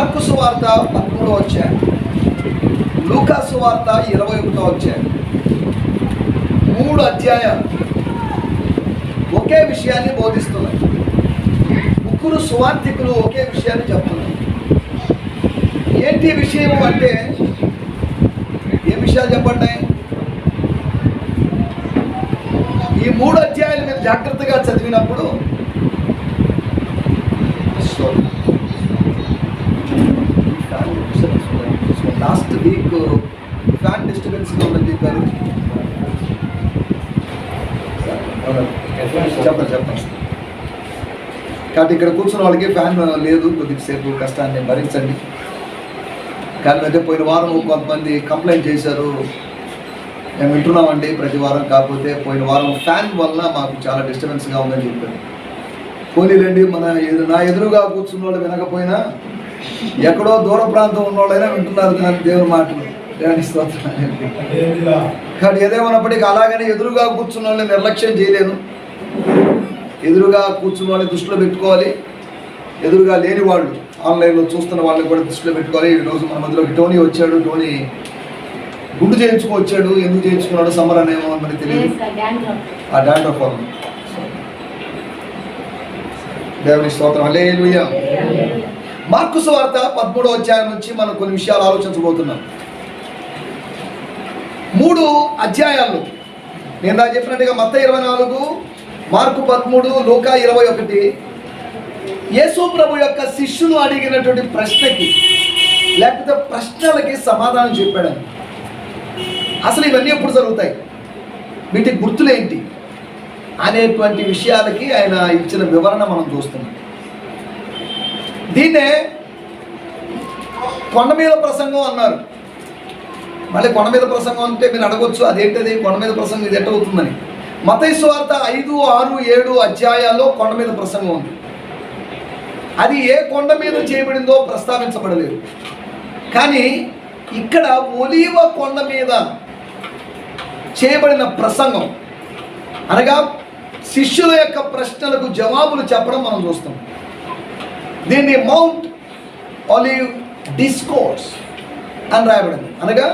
Mark సువార్త 13వ అధ్యాయం, లూకా సువార్త 21వ అధ్యాయం, 3 అధ్యాయాలు ఒకే విషయాన్ని బోధిస్తున్నాయి. ముగ్గురు సువార్థికులు ఒకే విషయాన్ని చెప్తున్నారు. ఏంటి విషయం అంటే, ఏ విషయాలు చెప్పండి? ఈ 3 అధ్యాయాలు మీరు జాగ్రత్తగా చదివినప్పుడు లాస్ట్ వీక్ ఫ్యాన్ డిస్టర్బెన్స్గా ఉందని చెప్పారు. చెప్పండి. కాబట్టి ఇక్కడ కూర్చున్న వాళ్ళకి ఫ్యాన్ లేదు, కొద్దిసేపు కష్టాన్ని భరించండి. కానీ అయితే పోయిన వారం కొంతమంది కంప్లైంట్ చేశారు, మేము వింటున్నామండి ప్రతి వారం, కాకపోతే పోయిన వారం ఫ్యాన్ వల్ల మాకు చాలా డిస్టర్బెన్స్గా ఉందని చెప్పారు. పోనీలండి, నా ఎదురుగా కూర్చున్న వాళ్ళు వినకపోయినా ఎక్కడో దూర ప్రాంతం ఉన్నవాళ్ళైనా వింటున్నారు కానీ దేవుని మాటలు. దేవుని స్తోత్రం. కానీ ఏదేమన్నప్పటికీ అలాగనే ఎదురుగా కూర్చున్న వాళ్ళని నిర్లక్ష్యం చేయలేను. ఎదురుగా కూర్చున్న వాళ్ళని దృష్టిలో పెట్టుకోవాలి. ఎదురుగా లేని వాళ్ళు, ఆన్లైన్లో చూస్తున్న వాళ్ళని కూడా దృష్టిలో పెట్టుకోవాలి. ఈరోజు మన మధ్యలోకి టోనీ వచ్చాడు. టోనీ గుండు చేయించుకొచ్చాడు. ఎందుకు చేయించుకున్నాడు? సమ్మర్ అనేమో మనకి తెలియదు. ఆ డాండ్రఫ్ వల్ల. దేవుని స్తోత్రం. హల్లెలూయా. మార్కు సువార్త 13వ అధ్యాయం నుంచి మనం కొన్ని విషయాలు ఆలోచించబోతున్నాం. 3 అధ్యాయాలు నేను నాకు చెప్పినట్టుగా మత్తయి 24, మార్కు 13, లూకా 21 యేసు ప్రభు యొక్క శిష్యులు అడిగినటువంటి ప్రశ్నకి లేకపోతే ప్రశ్నలకి సమాధానం చెప్పాడని. అసలు ఇవన్నీ ఎప్పుడు జరుగుతాయి, వీటి గుర్తులేంటి అనేటువంటి విషయాలకి ఆయన ఇచ్చిన వివరణ మనం చూస్తున్నాం. దీన్నే కొండ మీద ప్రసంగం అన్నారు. మళ్ళీ కొండ మీద ప్రసంగం అంటే మీరు అడగొచ్చు, అదేంటది కొండ మీద ప్రసంగం, ఇది ఎట్టవుతుందని. మత్తయి సువార్త 5, 6, 7 అధ్యాయాల్లో కొండ మీద ప్రసంగం ఉంది. అది ఏ కొండ మీద చేయబడిందో ప్రస్తావించబడలేదు. కానీ ఇక్కడ ఒలీవ కొండ మీద చేయబడిన ప్రసంగం అనగా శిష్యుల యొక్క ప్రశ్నలకు జవాబులు చెప్పడం మనం చూస్తాం. దీన్ని మౌంట్ ఒలీవ్ డిస్కోర్స్ అని రాయబడింది. అనగా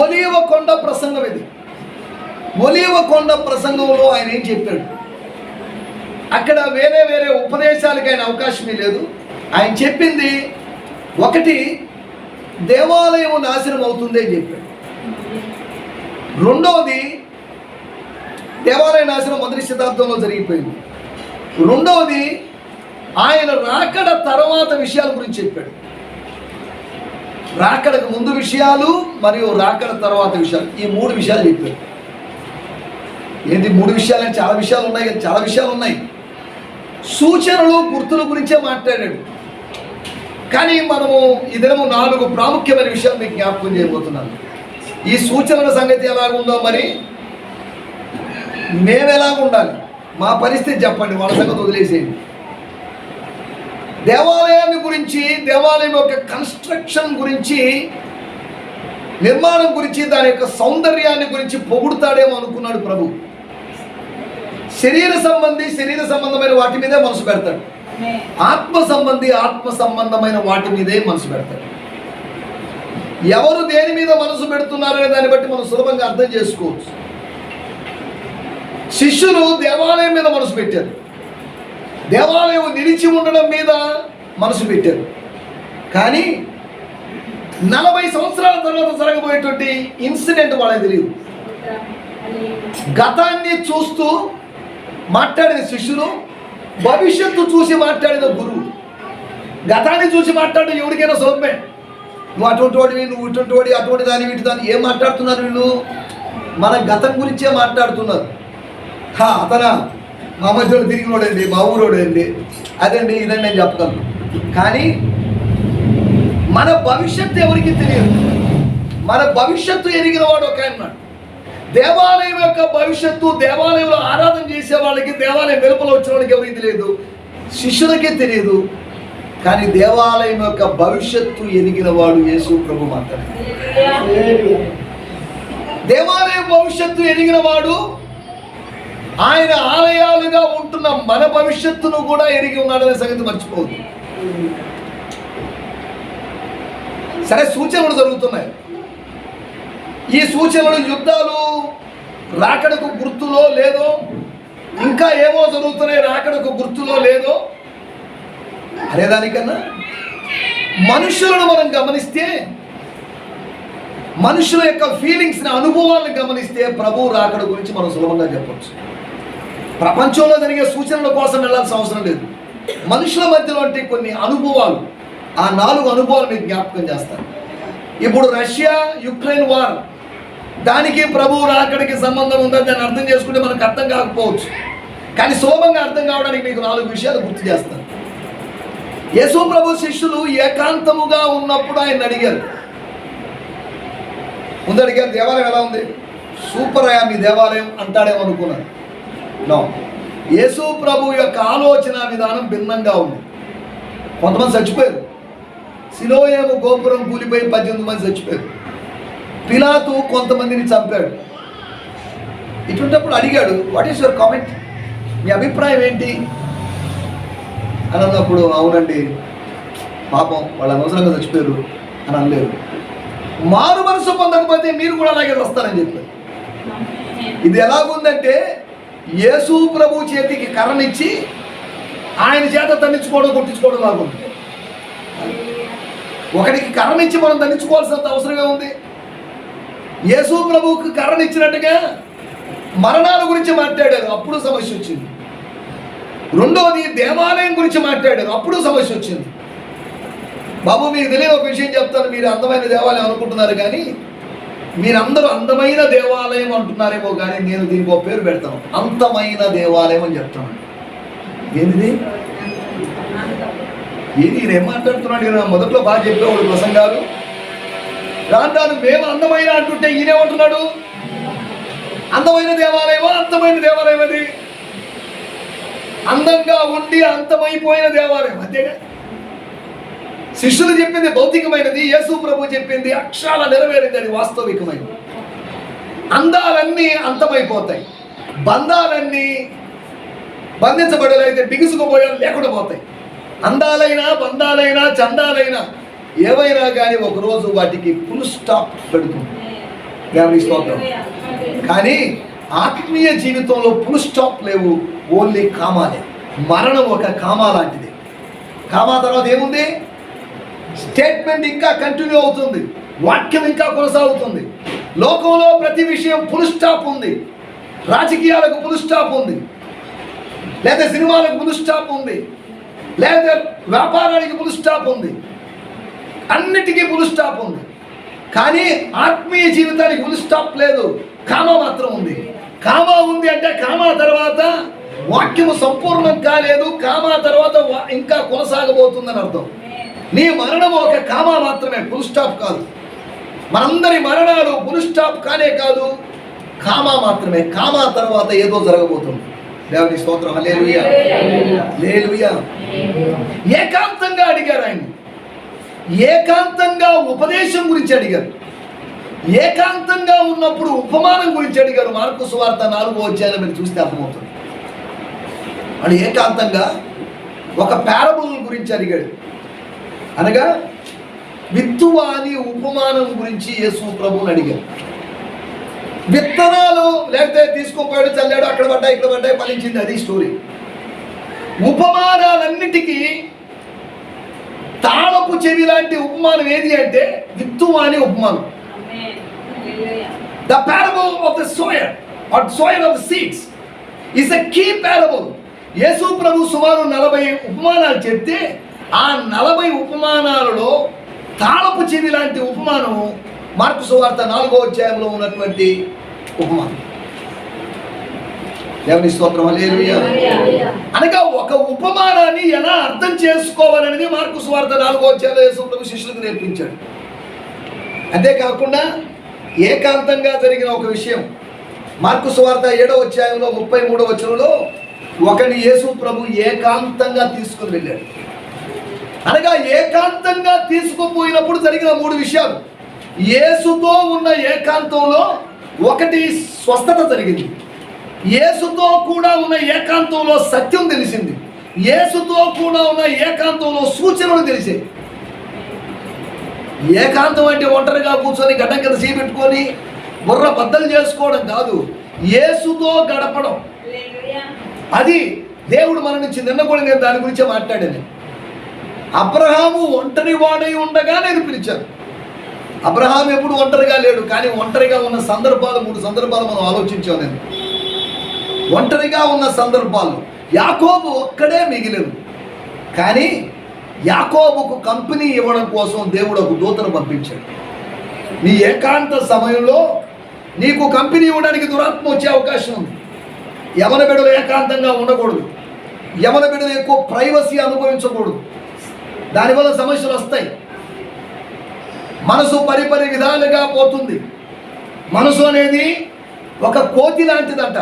ఒలీవ కొండ ప్రసంగం ఇది. ఒలీవ కొండ ప్రసంగంలో ఆయన ఏం చెప్పాడు? అక్కడ వేరే వేరే ఉపదేశాలకు ఆయన అవకాశమే లేదు. ఆయన చెప్పింది ఒకటి, దేవాలయం నాశనం అవుతుంది అని చెప్పాడు. రెండవది, దేవాలయ నాశనం 1వ శతాబ్దంలో జరిగిపోయింది. రెండవది, ఆయన రాకడ తర్వాత విషయాల గురించి చెప్పాడు. రాకడకు ముందు విషయాలు మరియు రాకడ తర్వాత విషయాలు, ఈ 3 విషయాలు చెప్పాడు. ఏంటి 3 విషయాలు? చాలా విషయాలు ఉన్నాయి కదా, చాలా విషయాలు ఉన్నాయి. సూచనలు, గుర్తుల గురించే మాట్లాడాడు. కానీ మనము ఈ దినము 4 ప్రాముఖ్యమైన విషయాలు మీకు జ్ఞాపకం చేయబోతున్నాను. ఈ సూచనల సంగతి ఎలాగుందో, మరి మేము ఎలాగుండాలి, మా పరిస్థితి చెప్పండి, వాళ్ళ సంగతి వదిలేసేయండి. దేవాలయాన్ని గురించి, దేవాలయం యొక్క కన్స్ట్రక్షన్ గురించి, నిర్మాణం గురించి, దాని యొక్క సౌందర్యాన్ని గురించి పొగుడుతాడేమో అనుకున్నాడు ప్రభు. శరీర సంబంధమైన వాటి మీదే మనసు పెడతాడు. ఆత్మ సంబంధమైన వాటి మీదే మనసు పెడతాడు. ఎవరు దేని మీద మనసు పెడుతున్నారనే దాన్ని బట్టి మనం సులభంగా అర్థం చేసుకోవచ్చు. శిష్యులు దేవాలయం మీద మనసు పెట్టారు. దేవాలయం నిలిచి ఉండడం మీద మనసు పెట్టారు. కానీ 40 సంవత్సరాల తర్వాత జరగబోయేటువంటి ఇన్సిడెంట్ వాళ్ళకి తెలియదు. గతాన్ని చూస్తూ మాట్లాడిన శిష్యులు, భవిష్యత్తు చూసి మాట్లాడిన గురువు. గతాన్ని చూసి మాట్లాడడం ఎవరికైనా సులభమే. నువ్వు అటువంటి వాడివి, నువ్వు ఇటువంటి వాడి, అటువంటి దాని, వీటి దాన్ని ఏం మాట్లాడుతున్నారు వీళ్ళు? మన గతం గురించే మాట్లాడుతున్నారు. అతనా మా మధ్యలో తిరిగినోడండి, మా ఊరోడండి, అదండి ఇదండి నేను చెప్పగలను. కానీ మన భవిష్యత్తు ఎవరికి తెలియదు. మన భవిష్యత్తు ఎరిగిన వాడు ఒక ఆయన. దేవాలయం యొక్క భవిష్యత్తు, దేవాలయంలో ఆరాధన చేసే వాళ్ళకి, దేవాలయం వెలుపల వచ్చిన వాళ్ళకి ఎవరికి తెలియదు, శిష్యులకే తెలియదు. కానీ దేవాలయం యొక్క భవిష్యత్తు ఎరిగిన వాడు యేసు ప్రభు మాత్రమే. దేవాలయం భవిష్యత్తు ఎరిగిన వాడు ఆయన ఆలయాలుగా ఉంటున్న మన భవిష్యత్తును కూడా ఎరిగి ఉన్నాడనే సంగతి మర్చిపోవద్దు. సరే, సూచనలు జరుగుతున్నాయి. ఈ సూచనలు యుద్ధాలు రాకడకు గుర్తులో లేదో, ఇంకా ఏమో జరుగుతున్నాయి రాకడకు గుర్తులో లేదో అనేదానికన్నా మనుషులను మనం గమనిస్తే, మనుషుల యొక్క ఫీలింగ్స్ని, అనుభవాలను గమనిస్తే ప్రభు రాకడ గురించి మనం సులభంగా చెప్పవచ్చు. ప్రపంచంలో జరిగే సూచనల కోసం వెళ్ళాల్సిన అవసరం లేదు. మనుషుల మధ్యలో అంటే కొన్ని అనుభవాలు, ఆ 4 అనుభవాలు మీకు జ్ఞాపకం చేస్తాను. ఇప్పుడు రష్యా యుక్రెయిన్ వార్, దానికి ప్రభు రాకడికి సంబంధం ఉందని దాన్ని అర్థం చేసుకుంటే మనకు అర్థం కాకపోవచ్చు. కానీ సులభంగా అర్థం కావడానికి మీకు 4 విషయాలు గుర్తు చేస్తాను. యేసు ప్రభు శిష్యులు ఏకాంతముగా ఉన్నప్పుడు ఆయన అడిగారు. ముందు అడిగారు, దేవాలయం ఎలా ఉంది? సూపర్ అయ్యా మీ దేవాలయం అంటాడేమో అనుకున్నాను. నో, యేసు ప్రభు యొక్క ఆలోచన విధానం భిన్నంగా ఉంది. కొంతమంది చచ్చిపోయారు. సిలోయేము గోపురం కూలిపోయి 18 మంది చచ్చిపోయారు. పిలాతు కొంతమందిని చంపాడు. ఇటువంటిప్పుడు అడిగాడు, వాట్ ఈస్ యువర్ కామెంట్, మీ అభిప్రాయం ఏంటి అని అన్నప్పుడు, అవునండి పాపం వాళ్ళు అనవసరంగా చచ్చిపోయారు అని అనలేదు. మారు మనసు పొందకపోతే మీరు కూడా అలాగే వస్తారని చెప్పారు. ఇది ఎలాగుందంటే యేసు ప్రభు చేతికి కర్రనిచ్చి ఆయన చేత దండించుకోవడం, కొట్టించుకోవడం లాగుంది. ఒకడికి కర్రనిచ్చి మనం దండించుకోవాల్సినంత అవసరమే ఉంది. యేసు ప్రభువుకి కర్రనిచ్చినట్టుగా మరణాల గురించి మాట్లాడారు, అప్పుడు సమస్య వచ్చింది. రెండోది దేవాలయం గురించి మాట్లాడారు, అప్పుడు సమస్య వచ్చింది. బాబు మీకు తెలియని ఒక విషయం చెప్తాను. మీరు అందమైన దేవాలయం అనుకుంటున్నారు, కానీ మీరందరూ అందమైన దేవాలయం అంటున్నారేమో, కానీ నేను దీనికి ఒక పేరు పెడతాను, అంతమైన దేవాలయం అని చెప్తాను. ఏంటిది? ఏది ఈయన ఏం మాట్లాడుతున్నాడు? ఈయన మొదట్లో బాగా చెప్పేవాడు ప్రసంగాలు. రాను మేము అందమైన అంటుంటే ఈయనేమంటున్నాడు? అందమైన దేవాలయమా? అంతమైన దేవాలయం అది అందంగా ఉండి అంతమైపోయిన దేవాలయం, అంతేగా. శిష్యులు చెప్పింది భౌతికమైనది, యేసు ప్రభు చెప్పింది అక్షరాల నెరవేరింది, అది వాస్తవికమైనది. అందాలన్నీ అంతమైపోతాయి, బంధాలన్నీ బంధించబడేలైతే బిగుసుకుపోయాలు లేకుండా పోతాయి. అందాలైనా బంధాలైనా చందాలైనా ఏవైనా కానీ ఒకరోజు వాటికి ఫుల్ స్టాప్ పెడుతుంది. దేవుని స్తోత్రం. కానీ ఆత్మీయ జీవితంలో ఫుల్ స్టాప్ లేవు, ఓన్లీ కామాలే. మరణం ఒక కామా లాంటిది. కామా తర్వాత ఏముంది? స్టేట్మెంట్ ఇంకా కంటిన్యూ అవుతుంది, వాక్యం ఇంకా కొనసాగుతుంది. లోకంలో ప్రతి విషయం ఫుల్ స్టాప్ ఉంది. రాజకీయాలకు ఫుల్ స్టాప్ ఉంది, లేదా సినిమాలకు ఫుల్ స్టాప్ ఉంది, లేదా వ్యాపారానికి ఫుల్ స్టాప్ ఉంది, అన్నిటికీ ఫుల్ స్టాప్ ఉంది. కానీ ఆత్మీయ జీవితానికి ఫుల్ స్టాప్ లేదు, కామా మాత్రం ఉంది. కామా ఉంది అంటే కామా తర్వాత వాక్యము సంపూర్ణం కాలేదు, కామా తర్వాత ఇంకా కొనసాగబోతుందని అర్థం. నీ మరణం ఒక కామా మాత్రమే, ఫుల్ స్టాప్ కాదు. మనందరి మరణాలు ఫుల్ స్టాప్ కానే కాదు, కామా మాత్రమే. కామా తర్వాత ఏదో జరగబోతుంది. దేవుని స్తోత్రం. హల్లెలూయా, హల్లెలూయా. ఏకాంతంగా అడిగారు ఆయన, ఏకాంతంగా ఉపదేశం గురించి అడిగారు, ఏకాంతంగా ఉన్నప్పుడు ఉపమానం గురించి అడిగారు. మార్కు సువార్త 4వ అధ్యాయం మీరు చూస్తే అర్థమవుతుంది. అని ఏకాంతంగా ఒక పారబుల్ గురించి అడిగాడు. అనగా విత్తువాని ఉపమానం గురించి యేసు ప్రభువుని అడిగారు. విత్తనాలు లేకపోతే తీసుకోపోయాడు, చల్లాడు, అక్కడ పడ్డాయి ఇక్కడ పడ్డాయి, ఫలించింది, అది స్టోరీ. ఉపమానాలన్నిటికీ తాళపు చెవి లాంటి ఉపమానం ఏది అంటే విత్తువాని ఉపమానం. The parable of the sower or sower of the seeds is a key parable. యేసు ప్రభు సుమారు 40 ఉపమానాలు చెప్తే ఆ 40 ఉపమానాలలో తాళపు చెవి లాంటి ఉపమానం మార్కు సువార్త 4వ అధ్యాయంలో ఉన్నటువంటి ఉపమానం. దేవుని స్తోత్రం. హల్లెలూయా. అనగా ఒక ఉపమానాన్ని ఎలా అర్థం చేసుకోవాలనేది మార్కు సువార్త 4వ అధ్యాయంలో యేసు ప్రభు శిష్యులకు నేర్పించాడు. అంతేకాకుండా ఏకాంతంగా జరిగిన ఒక విషయం మార్కు సువార్త 7వ అధ్యాయంలో 33వ వచనంలో ఒకని యేసు ప్రభు ఏకాంతంగా తీసుకుని వెళ్ళాడు. అనగా ఏకాంతంగా తీసుకుపోయినప్పుడు జరిగిన 3 విషయాలు. యేసుతో ఉన్న ఏకాంతంలో ఒకటి స్వస్థత జరిగింది, యేసుతో కూడా ఉన్న ఏకాంతంలో సత్యం తెలిసింది, యేసుతో కూడా ఉన్న ఏకాంతంలో సూచనలు తెలిసాయి. ఏకాంతం అంటే ఒంటరిగా కూర్చొని గడ్డం కింద చేపెట్టుకొని బుర్ర బద్దలు చేసుకోవడం కాదు, యేసుతో గడపడం. అది దేవుడు మన నుంచి నిన్న కూడా నేను దాని గురించే మాట్లాడాను. అబ్రహాము ఒంటరి వాడై ఉండగా నేను పిలిచాను. అబ్రహాం ఎప్పుడు ఒంటరిగా లేడు, కానీ ఒంటరిగా ఉన్న సందర్భాలు 3 సందర్భాలు మనం ఆలోచించాం. నేను ఒంటరిగా ఉన్న సందర్భాలు యాకోబు ఒక్కడే మిగిలిను, కానీ యాకోబుకు కంపెనీ ఇవ్వడం కోసం దేవుడు ఒక దూతను పంపించాడు. నీ ఏకాంత సమయంలో నీకు కంపెనీ ఇవ్వడానికి దురాత్మ వచ్చే అవకాశం ఉంది. యవన బిడ్డలు ఏకాంతంగా ఉండకూడదు, యవన బిడ్డలు ఎక్కువ ప్రైవసీ అనుభవించకూడదు, దానివల్ల సమస్యలు వస్తాయి. మనసు పరిపరి విధాలుగా పోతుంది. మనసు అనేది ఒక కోతి లాంటిదంట.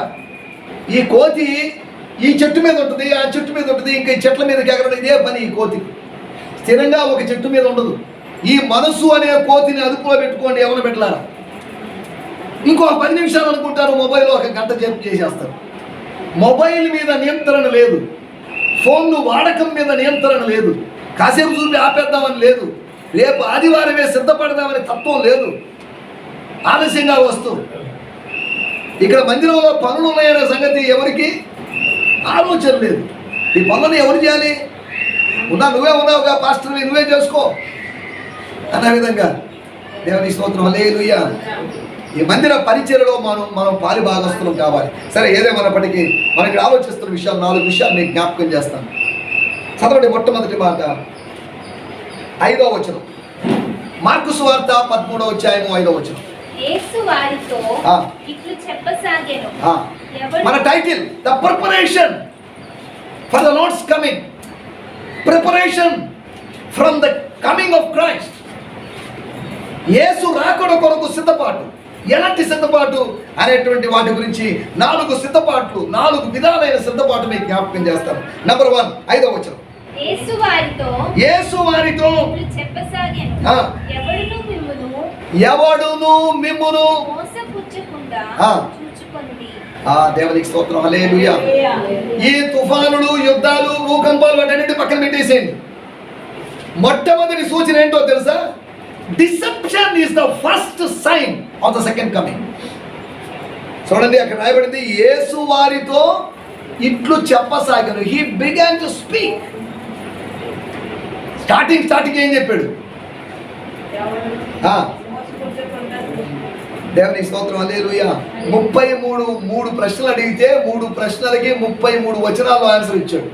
ఈ కోతి ఈ చెట్టు మీద ఉంటుంది, ఆ చెట్టు మీద ఉంటుంది, ఇంకా ఈ చెట్ల మీదకి ఎగరడం ఇదే పని. ఈ కోతి స్థిరంగా ఒక చెట్టు మీద ఉండదు. ఈ మనసు అనే కోతిని అదుపులో పెట్టుకోండి ఎవరు పెట్టారా. ఇంకో 10 నిమిషాలు అనుకుంటారు, మొబైల్లో 1 గంట సేపు చేసేస్తారు. మొబైల్ మీద నియంత్రణ లేదు, ఫోన్లు వాడకం మీద నియంత్రణ లేదు, కాసేపు చూపి ఆపేద్దామని లేదు, రేపు ఆదివారమే సిద్ధపడదామని తత్వం లేదు, ఆలస్యంగా వస్తూ ఇక్కడ మందిరంలో పనులు ఉన్నాయనే సంగతి ఎవరికి ఆలోచన లేదు. ఈ పనులను ఎవరు చేయాలి? నువ్వే ఉన్నావుగా పాస్టర్, నువ్వే చేసుకో అన్న విధంగా దేవుని స్తోత్రం, హల్లెలూయా. ఈ మందిర పరిచర్యలో మనం పాలి భాగస్థులం కావాలి. సరే, ఏదేమైనప్పటికీ మనకి ఆలోచిస్తున్న విషయాలు 4 విషయాలు మీకు జ్ఞాపకం చేస్తాను. చదవండి. మొట్టమొదటి మాట 5వ వచనం, మార్కు సువార్త 13వ అధ్యాయం 5వ వచనం. యేసు వారితో ఇట్లు చెప్పసాగెను. మన title the preparation for the lord's coming. Preparation from the coming of Christ. యేసు రాకడ కొరకు సిద్ధపాటు. ఎలాంటి సిద్ధపాటు అనేటువంటి వాటి గురించి 4 సిద్ధపాట్లు, 4 విధాలైన సిద్ధపాటు మీకు జ్ఞాపకం చేస్తాను. నంబర్ 1, 5వ వచనం. యేసు వారితో చెప్పసాగెను, ఎవడును మిమ్మును మోసపుచ్చకుండా చూచుకొనుడి. దేవునికి స్తోత్రం, హల్లెలూయా. ఈ తుఫానులు, యుద్ధాలు, భూకంపాలు వాటన్నిటి పక్కన పెట్టేసేయండి. మొట్టమొదటి సూచన ఏంటో తెలుసా? Deception is the first sign of the second coming. చూడండి, అక్కడ రాయబడింది, యేసు వారితో ఇట్లు చెప్పసాగను. He began to speak. Starting ఏం చెప్పాడు? దేవుని స్తోత్రం, హల్లెలూయా. 33 ప్రశ్నలు అడిగితే 3 ప్రశ్నలకి 33 వచనాల్లో ఆన్సర్ ఇచ్చాడు.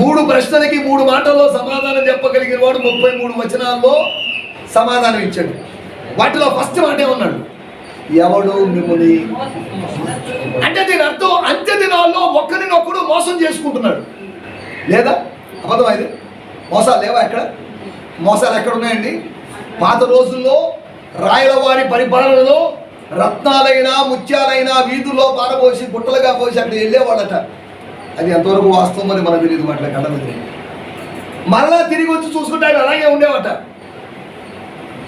3 ప్రశ్నలకి 3 మాటల్లో సమాధానం చెప్పగలిగిన వాడు 33 వచనాల్లో సమాధానం ఇచ్చాడు. వాటిలో ఫస్ట్ మాట ఏమన్నాడు? ఎవడు మిమ్మల్ని. అంటే దీని అర్థం అంత్య దినాల్లో ఒకరినొకడు మోసం చేసుకుంటున్నాడు. లేదా? అబద్ధం. ఇది మోసాలు లేవా? ఎక్కడ మోసాలు ఎక్కడ ఉన్నాయండి? పాత రోజుల్లో రాయల వారి పరిపాలనలో రత్నాలైనా ముత్యాలైనా వీధుల్లో పారబోసి గుట్టలుగా పోసి అక్కడ వెళ్ళేవాళ్ళట. అది ఎంతవరకు వాస్తవం అని మనకు తెలియదు. అట్లా కళ్ళ మరలా తిరిగి వచ్చి చూసుకుంటే అవి అలాగే ఉండేవట.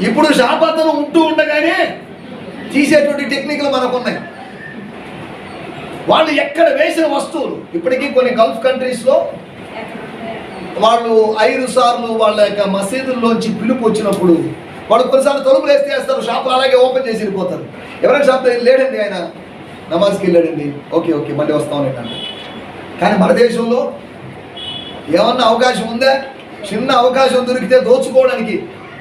ఇప్పుడు శాపతను ఉంటూ ఉండగానే తీసేటువంటి టెక్నిక్లు మనకు ఉన్నాయి. వాళ్ళు ఎక్కడ వేసిన వస్తువులు ఇప్పటికీ కొన్ని గల్ఫ్ కంట్రీస్లో వాళ్ళు 5 సార్లు వాళ్ళ యొక్క మసీదుల్లోంచి పిలుపు వచ్చినప్పుడు వాళ్ళు కొన్నిసార్లు తలుపులు వేస్తారు, షాపులు అలాగే ఓపెన్ చేసి వెళ్ళిపోతారు. ఎవరైనా షాప్ లేడండి, ఆయన నమాజ్కి వెళ్ళాడండి, ఓకే మళ్ళీ వస్తామని అంటే. కానీ మన దేశంలో ఏమన్నా అవకాశం ఉందా? చిన్న అవకాశం దొరికితే దోచుకోవడానికి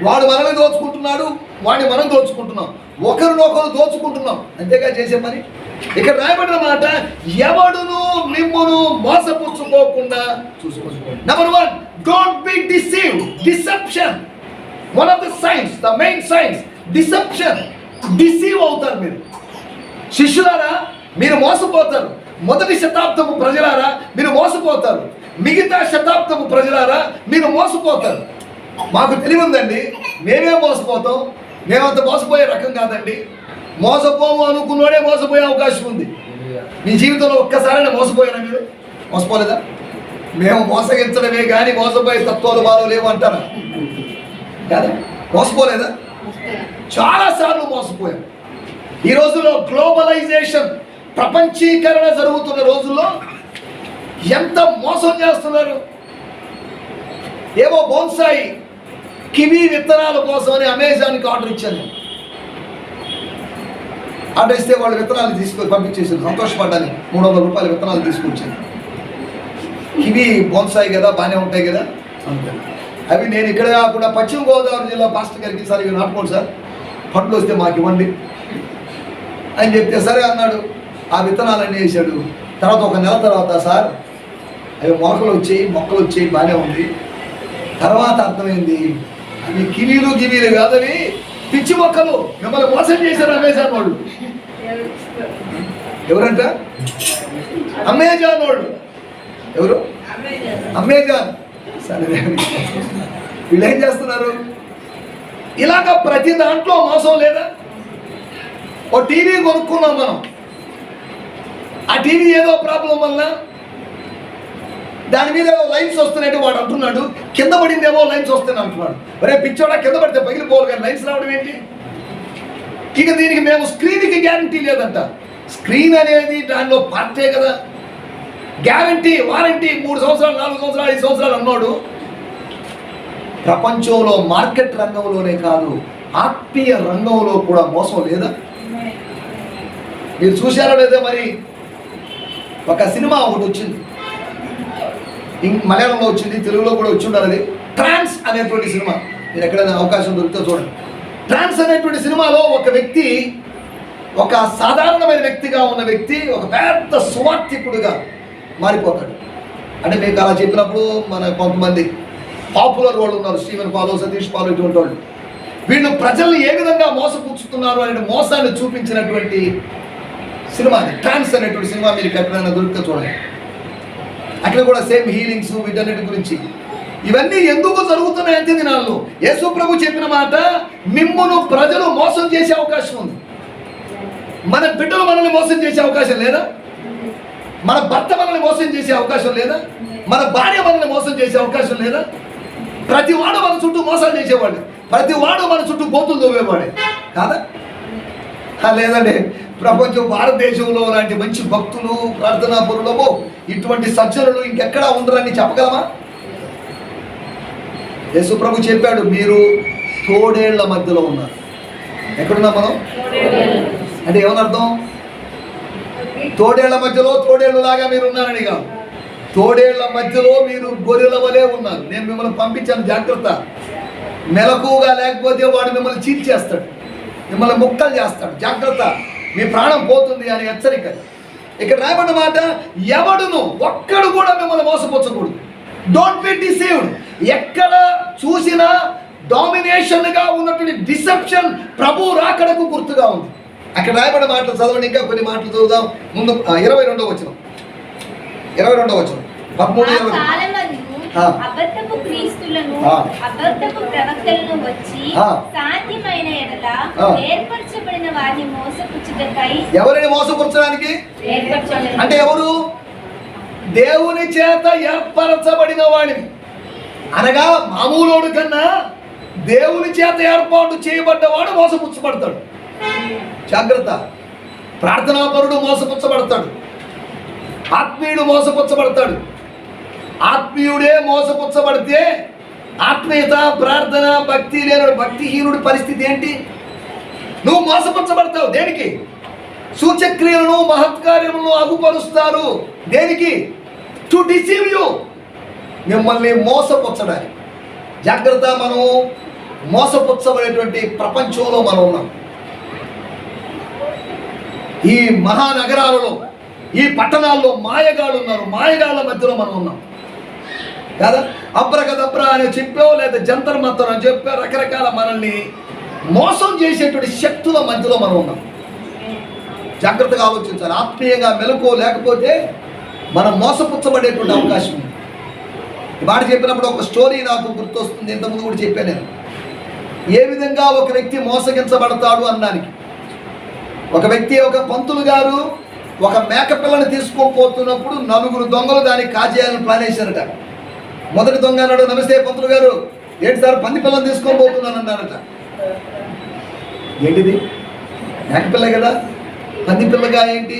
వాడు మనల్ని దోచుకుంటున్నాడు, వాడిని మనం దోచుకుంటున్నాం, ఒకరినొకరు దోచుకుంటున్నాం. అంతేగా చేసే పని. ఇక్కడ రాయబడిన మాట, ఎవడును మిమ్మును మోసపుచ్చుకోకుండా చూసుకోండి. Number 1, don't be deceived. Deception, one of the science, the main science, deception. Deceive అవుతారు మీరు. శిష్యులారా మీరు మోసపోతారు. మొదటి శతాబ్దపు ప్రజలారా మీరు మోసపోతారు. మిగతా శతాబ్దపు ప్రజలారా మీరు మోసపోతారు. మాకు తెలివి ఉందండి, మేమే మోసపోతాం. మేమంత మోసపోయే రకం కాదండి. మోసపోము అనుకున్నోడే మోసపోయే అవకాశం ఉంది. మీ జీవితంలో ఒక్కసారైనా మోసపోయారా? మీరు మోసపోలేదా? మేము మోసగించడమే కానీ మోసపోయే తత్వాలు బాలో లేవు అంటారా? కాదా? మోసపోలేదా? చాలాసార్లు మోసపోయాం. ఈ రోజుల్లో గ్లోబలైజేషన్, ప్రపంచీకరణ జరుగుతున్న రోజుల్లో ఎంత మోసం చేస్తున్నారు. ఏవో బోన్సాయి కివీ విత్తనాల కోసమని అమెజాన్కి ఆర్డర్ ఇచ్చాను. ఆర్డర్ ఇస్తే వాళ్ళు విత్తనాలు తీసుకొని పంపించేసారు. సంతోషపడ్డాను. 300 రూపాయల విత్తనాలు తీసుకొచ్చాను. కివీ బోన్సాయి కదా, బాగానే ఉంటాయి కదా అంతే. అవి నేను ఇక్కడ కాకుండా పశ్చిమ గోదావరి జిల్లా పాస్టర్ గారికి, సార్ ఇవి నాటుకోండి సార్, పండ్లు వస్తే మాకు ఇవ్వండి అని చెప్తే సరే అన్నాడు. ఆ విత్తనాలన్నీ వేసాడు. తర్వాత ఒక నెల తర్వాత, సార్ అవి మొలకలు వచ్చాయి, మొక్కలు వచ్చాయి, బాగానే ఉంది. తర్వాత అర్థమైంది అవి గివీలు కాదని పిచ్చి మొక్కలు. మిమ్మల్ని మోసం చేశారు అమెజాన్ వాళ్ళు. ఎవరంట? అమెజాన్ వాళ్ళు. ఎవరు? అమెజాన్. సరే, వీళ్ళు ఏం చేస్తున్నారు? ఇలాగ ప్రతి దాంట్లో మోసం లేదా? ఓ టీవీ కొనుక్కున్నాం మనం, ఆ టీవీ ఏదో ప్రాబ్లం వల్ల దాని మీద ఏదో లైన్స్ వస్తున్నాయంటే వాడు అంటున్నాడు, కింద పడిందేమో లైన్స్ వస్తున్నాయి అంటున్నాడు. ఒరే పిచ్చోడా, కింద పడితే పగిలిపోవాలి కానీ లైన్స్ రావడం ఏంటి? ఇక దీనికి మేము స్క్రీన్కి గ్యారంటీ లేదంట. స్క్రీన్ అనేది దానిలో పార్టే కదా. గ్యారంటీ, వారంటీ 3 సంవత్సరాలు, 4 సంవత్సరాలు, 5 సంవత్సరాలు అన్నాడు. ప్రపంచంలో మార్కెట్ రంగంలోనే కాదు, ఆత్మీయ రంగంలో కూడా మోసం లేదా? మీరు చూశారో లేదా? మరి ఒక సినిమా ఒకటి వచ్చింది, మలయాళంలో వచ్చింది, తెలుగులో కూడా వచ్చి ఉండాలి. అది ట్రాన్స్ అనేటువంటి సినిమా. మీరు ఎక్కడైనా అవకాశం దొరికితే చూడండి. ట్రాన్స్ అనేటువంటి సినిమాలో ఒక వ్యక్తి, ఒక సాధారణమైన వ్యక్తిగా ఉన్న వ్యక్తి ఒక పెద్ద సువార్థికుడుగా మారిపోతాడు. అంటే మీకు అలా చెప్పినప్పుడు మన కొంతమంది పాపులర్ వాళ్ళు ఉన్నారు, స్టీవెన్ పాలో, సతీష్ పాలో, ఇటువంటి వాళ్ళు. వీళ్ళు ప్రజల్ని ఏ విధంగా మోసపుచ్చుతున్నారు అనే మోసాన్ని చూపించినటువంటి సినిమా అది ట్రాన్స్ అనేటువంటి సినిమా. మీరు ఎక్కడైనా దొరికితే చూడండి. అక్కడ కూడా సేమ్ హీలింగ్స్, వీటన్నిటి గురించి. ఇవన్నీ ఎందుకు జరుగుతున్నాయి అంటే దినాల్లో యేసు ప్రభు చెప్పిన మాట, మిమ్మును ప్రజలు మోసం చేసే అవకాశం ఉంది. మన బిడ్డలు మనల్ని మోసం చేసే అవకాశం లేదా? మన భర్త మనల్ని మోసం చేసే అవకాశం లేదా? మన భార్య మనల్ని మోసం చేసే అవకాశం లేదా? ప్రతి వాడు మన చుట్టూ మోసాలు చేసేవాడు, ప్రతి వాడు మన చుట్టూ గోతులు తవ్వేవాడే కాదా? లేదండి, ప్రపంచం భారతదేశంలో లాంటి మంచి భక్తులు, ప్రార్థనా పరులము, ఇటువంటి సజ్జనులు ఇంకెక్కడా ఉండరని చెప్పగలమా? యేసు ప్రభు చెప్పాడు, మీరు తోడేళ్ల మధ్యలో ఉన్నారు. ఎక్కడున్నాం మనం అంటే ఏమనర్థం? తోడేళ్ల మధ్యలో తోడేళ్ళలాగా మీరు ఉన్నారని కాదు, తోడేళ్ల మధ్యలో మీరు గొర్రెల వలె ఉన్నారు. నేను మిమ్మల్ని పంపించాను, జాగ్రత్త. మెలకుగా లేకపోతే వాడు మిమ్మల్ని చీల్చేస్తాడు, మిమ్మల్ని ముక్కలు చేస్తాడు, జాగ్రత్త, మీ ప్రాణం పోతుంది అని హెచ్చరిక. ఇక్కడ రాయబడిన మాట, ఎవడును ఒక్కడు కూడా మిమ్మల్ని మోసపుచ్చకూడదు. Don't be deceived. ఎక్కడ చూసినా డామినేషన్గా ఉన్నటువంటి డిసెప్షన్ ప్రభు రాకడకు గుర్తుగా ఉంది. అక్కడ రాయబడిన మాటలు చదవండి, ఇంకా కొన్ని మాటలు చదువుదాం. ముందు 22వ వచనం, 22వ వచనం, 13. అబద్ధపు క్రీస్తులను, అబద్ధపు ప్రవక్తలను వచ్చి సాధ్యమైన ఎడల ఏర్పరచబడిన వారిని మోసపుచ్చుటకై. ఎవరిని మోసపుచ్చడానికి? అంటే ఎవరు? దేవుని చేత ఏర్పరచబడిన వాడిని, అనగా మామూలోడు కన్నా దేవుని చేత ఏర్పాటు చేయబడ్డవాడు మోసపుచ్చబడతాడు. జాగ్రత్త. ప్రార్థనాపరుడు మోసపుచ్చబడతాడు, ఆత్మీయుడు మోసపుచ్చబడతాడు. ఆత్మీయుడే మోసపుచ్చబడితే ఆత్మీయత, ప్రార్థన, భక్తి లేని భక్తిహీనుడి పరిస్థితి ఏంటి? నువ్వు మోసపుచ్చబడతావు. దేనికి? సూచక్రియలను, మహత్కార్యములను అగుపరుస్తారు. దేనికి? టు డిసీవ్ యూ, మిమ్మల్ని మోసపుచ్చడానికి. జాగ్రత్త. మనం మోసపుచ్చబడేటువంటి ప్రపంచంలో మనం ఉన్నాం. ఈ మహానగరాలలో, ఈ పట్టణాల్లో మాయగాళ్ళు ఉన్నారు, మాయగాళ్ళ మధ్యలో మనం ఉన్నాం కదా. అబ్రకదబ్రా అని చెప్పావు, లేదా జంతర్ మంతర్ అని చెప్పావు, రకరకాల మనల్ని మోసం చేసేటువంటి శక్తుల మధ్యలో మనం ఉన్నాం. జాగ్రత్తగా ఆలోచించాలి. ఆత్మీయంగా మెలకువ లేకపోతే మనం మోసపుచ్చబడేటువంటి అవకాశం ఉంది. ఈ మాట చెప్పినప్పుడు ఒక స్టోరీ నాకు గుర్తొస్తుంది. ఇంతకుముందు కూడా చెప్పాను నేను, ఏ విధంగా ఒక వ్యక్తి మోసగించబడతాడు అన్నానికి. ఒక వ్యక్తి, ఒక పంతులు గారు ఒక మేకపిల్లని తీసుకొని పోతున్నప్పుడు 4 దొంగలు దానికి కాజేయాలని ప్లాన్ వేశారట. మొదటి దొంగ అన్నాడు, నమస్తే పంతులు గారు, ఏంటి సార్ పంది పిల్లని తీసుకొని పోతున్నాను అన్నారట. ఏంటిది? మేకపిల్ల కదా, పంది పిల్లగా ఏంటి?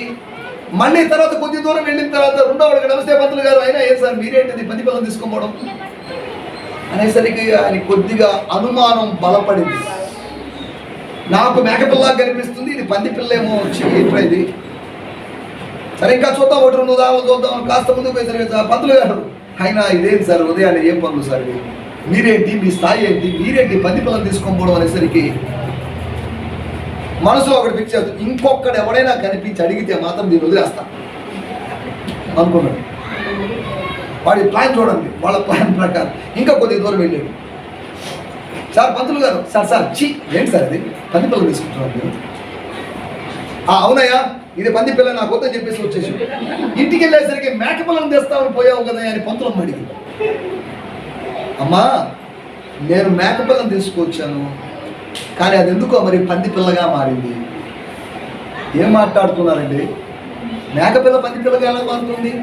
మళ్ళీ తర్వాత కొద్ది దూరం వెళ్ళిన తర్వాత రెండో వాడికి, నమస్తే పంతులు గారు, అయినా ఏ సార్ మీరేంటిది పంది పిల్లని తీసుకోపోవడం? అనేసరికి ఆయన కొద్దిగా అనుమానం బలపడింది. నాకు మేకపిల్లగా కనిపిస్తుంది, ఇది పంది పిల్లేమో ఏంట్రా ఇది. సరే ఇంకా చూద్దాం, ఒకటి రెండు ఉదాహరణలు చూద్దాం. కాస్త ముందుకు పోయి పంతులు గారు, అయినా ఇదేంటి సార్ ఉదయాన్నే ఏం పనులు సార్ ఇవి? మీరేంటి, మీ స్థాయి ఏంటి, మీరేంటి పంది పిల్లలు తీసుకోకపోవడం అనేసరికి మనసులో ఒకటి ఫిక్స్ అవుతుంది, ఇంకొకడు ఎవడైనా కనిపించి అడిగితే మాత్రం దీన్ని వదిలేస్తా అనుకున్నాడు. వాడి ప్లాన్ చూడండి, వాళ్ళ ప్లాన్ ప్రకారం ఇంకా కొద్ది దూరం వెళ్ళాడు. సార్ పంతులు గారు, సార్ ఏంటి సార్ ఇది పంది పిల్లలు తీసుకుంటున్నారు మీరు? అవునయ్యా, ఇది పంది పిల్ల నాకు వద్దని చెప్పేసి వచ్చేసి ఇంటికి వెళ్ళేసరికి మేక పిల్లలు తెస్తామని పోయావు కదా అని పంతులమ్మ అడిగింది. అమ్మా, నేను మేక పిల్లని తీసుకొచ్చాను, కానీ అది ఎందుకో మరి పంది పిల్లగా మారింది. ఏం మాట్లాడుతున్నారండి, మేకపిల్ల పంది పిల్లగా ఎలా మారుతుంది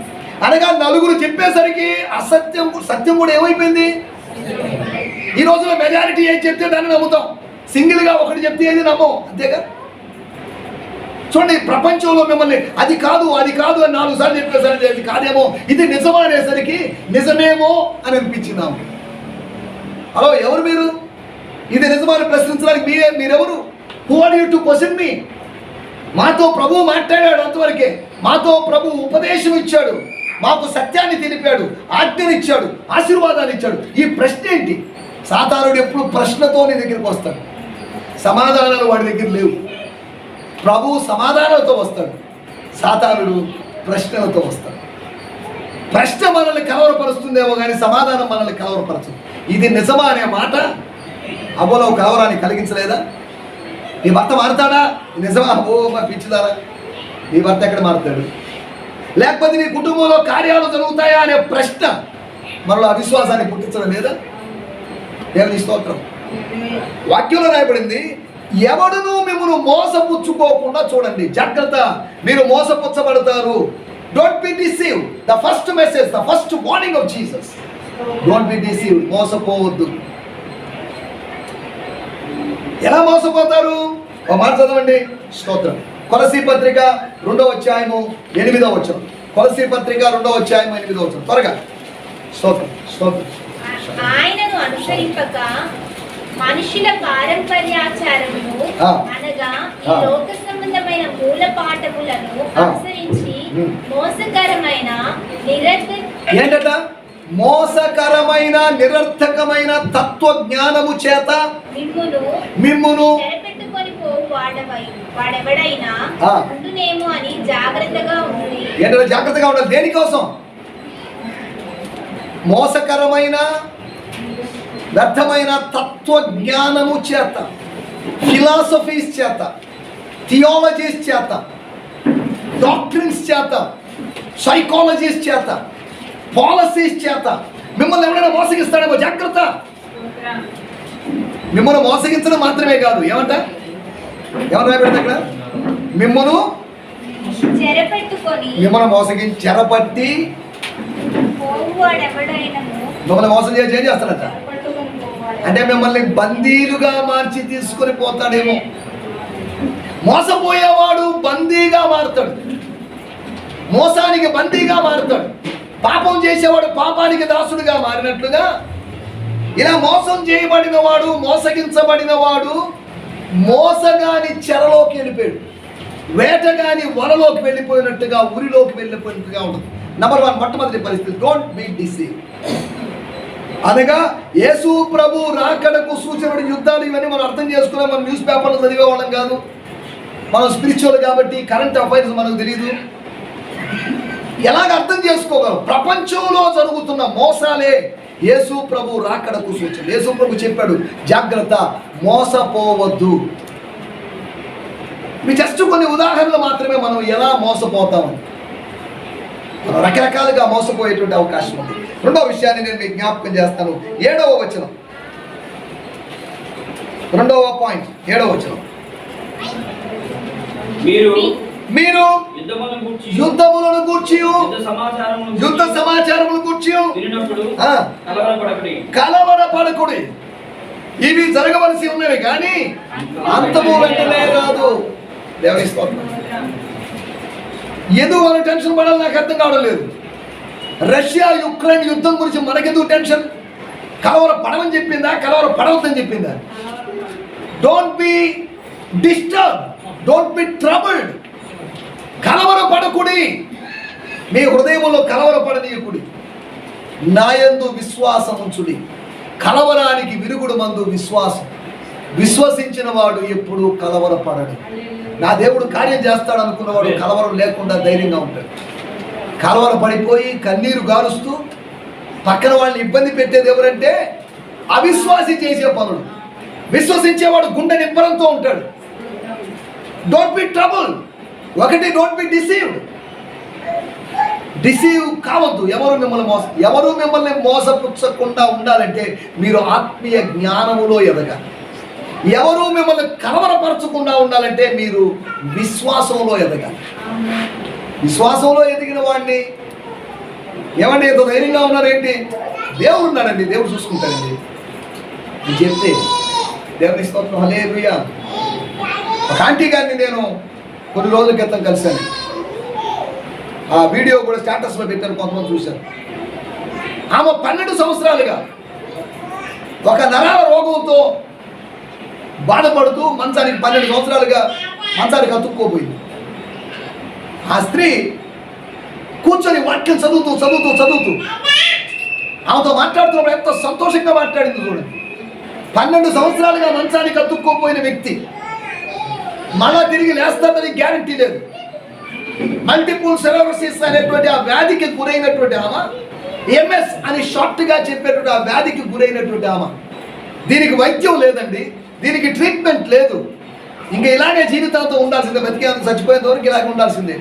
అనగా నలుగురు చెప్పేసరికి సత్యం కూడా ఏమైపోయింది. ఈ రోజులో మెజారిటీ ఏం చెప్తే దాన్ని నమ్ముతాం, సింగిల్గా ఒకటి చెప్తే ఏది నమ్మం, అంతేగా. చూడండి, ప్రపంచంలో మిమ్మల్ని అది కాదు అని 4 సార్లు చెప్పేసరికి అది కాదేమో, ఇది నిజమా అనేసరికి నిజమేమో అని అనిపించిందాము. హలో, ఎవరు మీరు? ఇది నిజమని ప్రశ్నించడానికి మీరెవరు? Who are you to question me? మాతో ప్రభు మాట్లాడాడు, అంతవరకే. మాతో ప్రభు ఉపదేశం ఇచ్చాడు, మాకు సత్యాన్ని తెలిపాడు, ఆజ్ఞనిచ్చాడు, ఆశీర్వాదాన్ని ఇచ్చాడు. ఈ ప్రశ్న ఏంటి? సాతానుడు ఎప్పుడు ప్రశ్నతో నీ దగ్గరికి వస్తాడు, సమాధానాలు వాడి దగ్గర లేవు. ప్రభు సమాధానాలతో వస్తాడు, సాతానుడు ప్రశ్నలతో వస్తాడు. ప్రశ్న మనల్ని కలవరపరుస్తుందేమో కానీ సమాధానం మనల్ని కలవరపరచదు. ఇది నిజమా అనే మాట అవ్వలో కలవరాన్ని కలిగించలేదా? నీ భర్త మారుతాడా? నిజమా? ఓ మా పిచ్చిదారా, నీ భర్త ఎక్కడ మారుతాడు? లేకపోతే నీ కుటుంబంలో కార్యాలు జరుగుతాయా అనే ప్రశ్న మనలో అవిశ్వాసాన్ని పుట్టించడం లేదా? దేవుని స్తోత్రం. వాక్యంలో రాయబడింది, ఎవడును మిమ్మల్ని మోసపుచ్చుకోకుండా చూడండి, జాగ్రత్త, మీరు మోసపుచ్చబడతారు. Don't be deceive. The first message, the first warning of Jesus, don't be deceive. మోసపోవద్దు. ఎలా మోసపోతారు? ఒక మాట చదవండి. స్తోత్రం. కొలసీ పత్రిక 2వ అధ్యాయము 8వ వచనం. కొలసీ పత్రిక 2వ అధ్యాయము 8వ వచనం. త్వరగా. స్తోత్రం. ఆయనను అనుసరింపక మనుషుల పారంపర్యాచారమును అనగా ఈ లోక సంబంధమైన మూల పాఠములను అనుసరించి మోసకరమైన ఏంటట? మోసకరమైన నిరర్థకమైన తత్వజ్ఞానము చేత మిమ్మును చెరపెట్టుకొని పోవు వాడెవడైనా ఉండునేమో అని జాగ్రత్తగా ఉండి. ఏంటంటే జాగ్రత్తగా ఉండాలి. దేనికోసం? మోసకరమైన వ్యర్థమైన తత్వజ్ఞానము చేత, ఫిలాసఫీస్ చేత, థియాలజీస్ చేత, డాక్ట్రిన్స్ చేత, సైకాలజీస్ చేత, పాలసీస్ చేత మిమ్మల్ని ఎవరైనా మోసగిస్తాడేమో, జాగ్రత్త. మిమ్మల్ని మోసగించడం మాత్రమే కాదు, ఏమంట రాయబడింది అక్కడ? మిమ్మల్ని చెరపట్టి మిమ్మల్ని మోసం చేసి ఏం చేస్తాడట? అంటే మిమ్మల్ని బందీలుగా మార్చి తీసుకొని పోతాడేమో. మోసపోయేవాడు బందీగా మారుతాడు, మోసానికి బందీగా మారుతాడు. పాపం చేసేవాడు పాపానికి దాసుడుగా మారినట్లుగా ఇలా మోసం చేయబడిన వాడు, మోసగించబడిన వాడు మోసగాని చెరలోకి వెళ్ళిపోయాడు, వేటగాని వలలోకి వెళ్ళిపోయినట్టుగా, ఉరిలోకి వెళ్ళిపోయినట్టుగా ఉంటుంది. నంబర్ 1 మొట్టమొదటి పరిస్థితి, డోంట్ బి డిసీవ్. అనగా యేసు ప్రభు రాకడకు సూచనలు, యుద్ధాలు, ఇవన్నీ మనం అర్థం చేసుకున్నాం. మనం న్యూస్ పేపర్లు చదివే వాళ్ళం కాదు, మనం స్పిరిచువల్ కాబట్టి కరెంట్ అఫైర్స్ మనకు తెలియదు. ఎలాగ అర్థం చేసుకోగలం? ప్రపంచంలో జరుగుతున్న మోసాలే యేసు ప్రభు రాకడకు సూచన. యేసు ప్రభు చెప్పాడు, జాగ్రత్త, మోసపోవద్దు. మీ జస్ట్ కొన్ని ఉదాహరణలు మాత్రమే. మనం ఎలా మోసపోతాము, మనం రకరకాలుగా మోసపోయేటువంటి అవకాశం ఉంది. రెండవ విషయాన్ని నేను మీకు జ్ఞాపకం చేస్తాను. 7వ వచనం, 2వ పాయింట్, 7వ వచనం. మీరు యుద్ధములను గూర్చి, యుద్ధ సమాచారములను గూర్చి కలవరపడకుడి. ఇవి జరగవలసి ఉన్నవి కానీ అంతము వెంటనే రాదు. దేవుని స్తోత్రం. ఎందుకు మనం టెన్షన్ పడాలి నాకు అర్థం కావడం లేదు. రష్యా యుక్రెయిన్ యుద్ధం గురించి మనకెందుకు టెన్షన్? కలవర పడమని చెప్పిందా, కలవర పడవద్దని చెప్పిందా? Don't be disturb, don't be troubled. కలవర పడకుడి, మీ హృదయంలో కలవర పడనీయకుడి. నాయందు విశ్వాసం ఉంచుడి. కలవరానికి విరుగుడు మందు విశ్వాసం. విశ్వసించిన వాడు ఎప్పుడు కలవరపడడు. నా దేవుడు కార్యం చేస్తాడు అనుకున్నవాడు కలవరం లేకుండా ధైర్యంగా ఉంటాడు. కలవర పడిపోయి కన్నీరు గారుస్తూ పక్కన వాళ్ళని ఇబ్బంది పెట్టేది ఎవరంటే అవిశ్వాసి చేసే పనులు. విశ్వసించేవాడు గుండె నింపరంతో ఉంటాడు. Don't be trouble. ఒకటి, డోంట్ బి డిసీవ్డ్. డిసీవ్ కావద్దు. ఎవరు మిమ్మల్ని మోసపుచ్చకుండా ఉండాలంటే మీరు ఆత్మీయ జ్ఞానములో ఎదగాలి. ఎవరు మిమ్మల్ని కలవరపరచకుండా ఉండాలంటే మీరు విశ్వాసంలో ఎదగాలి. విశ్వాసంలో ఎదిగిన వాడిని ఏమంటే ఎంత ధైర్యంగా ఉన్నారేంటి? దేవుడు ఉన్నాడండి, దేవుడు చూసుకుంటాడండి అని చెప్తే దేవుని స్తోత్రం. హల్లెలూయా. ఒక ఆంటీ గారిని నేను కొన్ని రోజుల క్రితం కలిశాను. ఆ వీడియో కూడా స్టేటస్లో పెట్టాను, కొంతమంది చూశాను. ఆమె 12 సంవత్సరాలుగా ఒక నరాల రోగంతో బాధపడుతూ మంచానికి 12 సంవత్సరాలుగా మంచానికి అతుక్కోపోయింది. ఆ స్త్రీ కూర్చొని వాక్యం చదువుతూ ఆమెతో మాట్లాడుతున్నప్పుడు ఎంతో సంతోషంగా మాట్లాడింది చూడండి. 12 సంవత్సరాలుగా మంచానికి అతుక్కోపోయిన వ్యక్తి మళ్ళా తిరిగి లేస్తాడని గ్యారంటీ లేదు. మల్టిపుల్ సెలరోసిస్ అనేటువంటి ఆ వ్యాధికి గురైనటువంటి ఆమె, ఎంఎస్ అని షార్ట్గా చెప్పేటువంటి ఆ వ్యాధికి గురైనటువంటి ఆమె, దీనికి వైద్యం లేదండి, దీనికి ట్రీట్మెంట్ లేదు, ఇంకా ఇలాగే జీవితాంతం ఉండాల్సిందే, బతికేంత చచ్చిపోయేంత వరకు ఇలాగే ఉండాల్సిందే.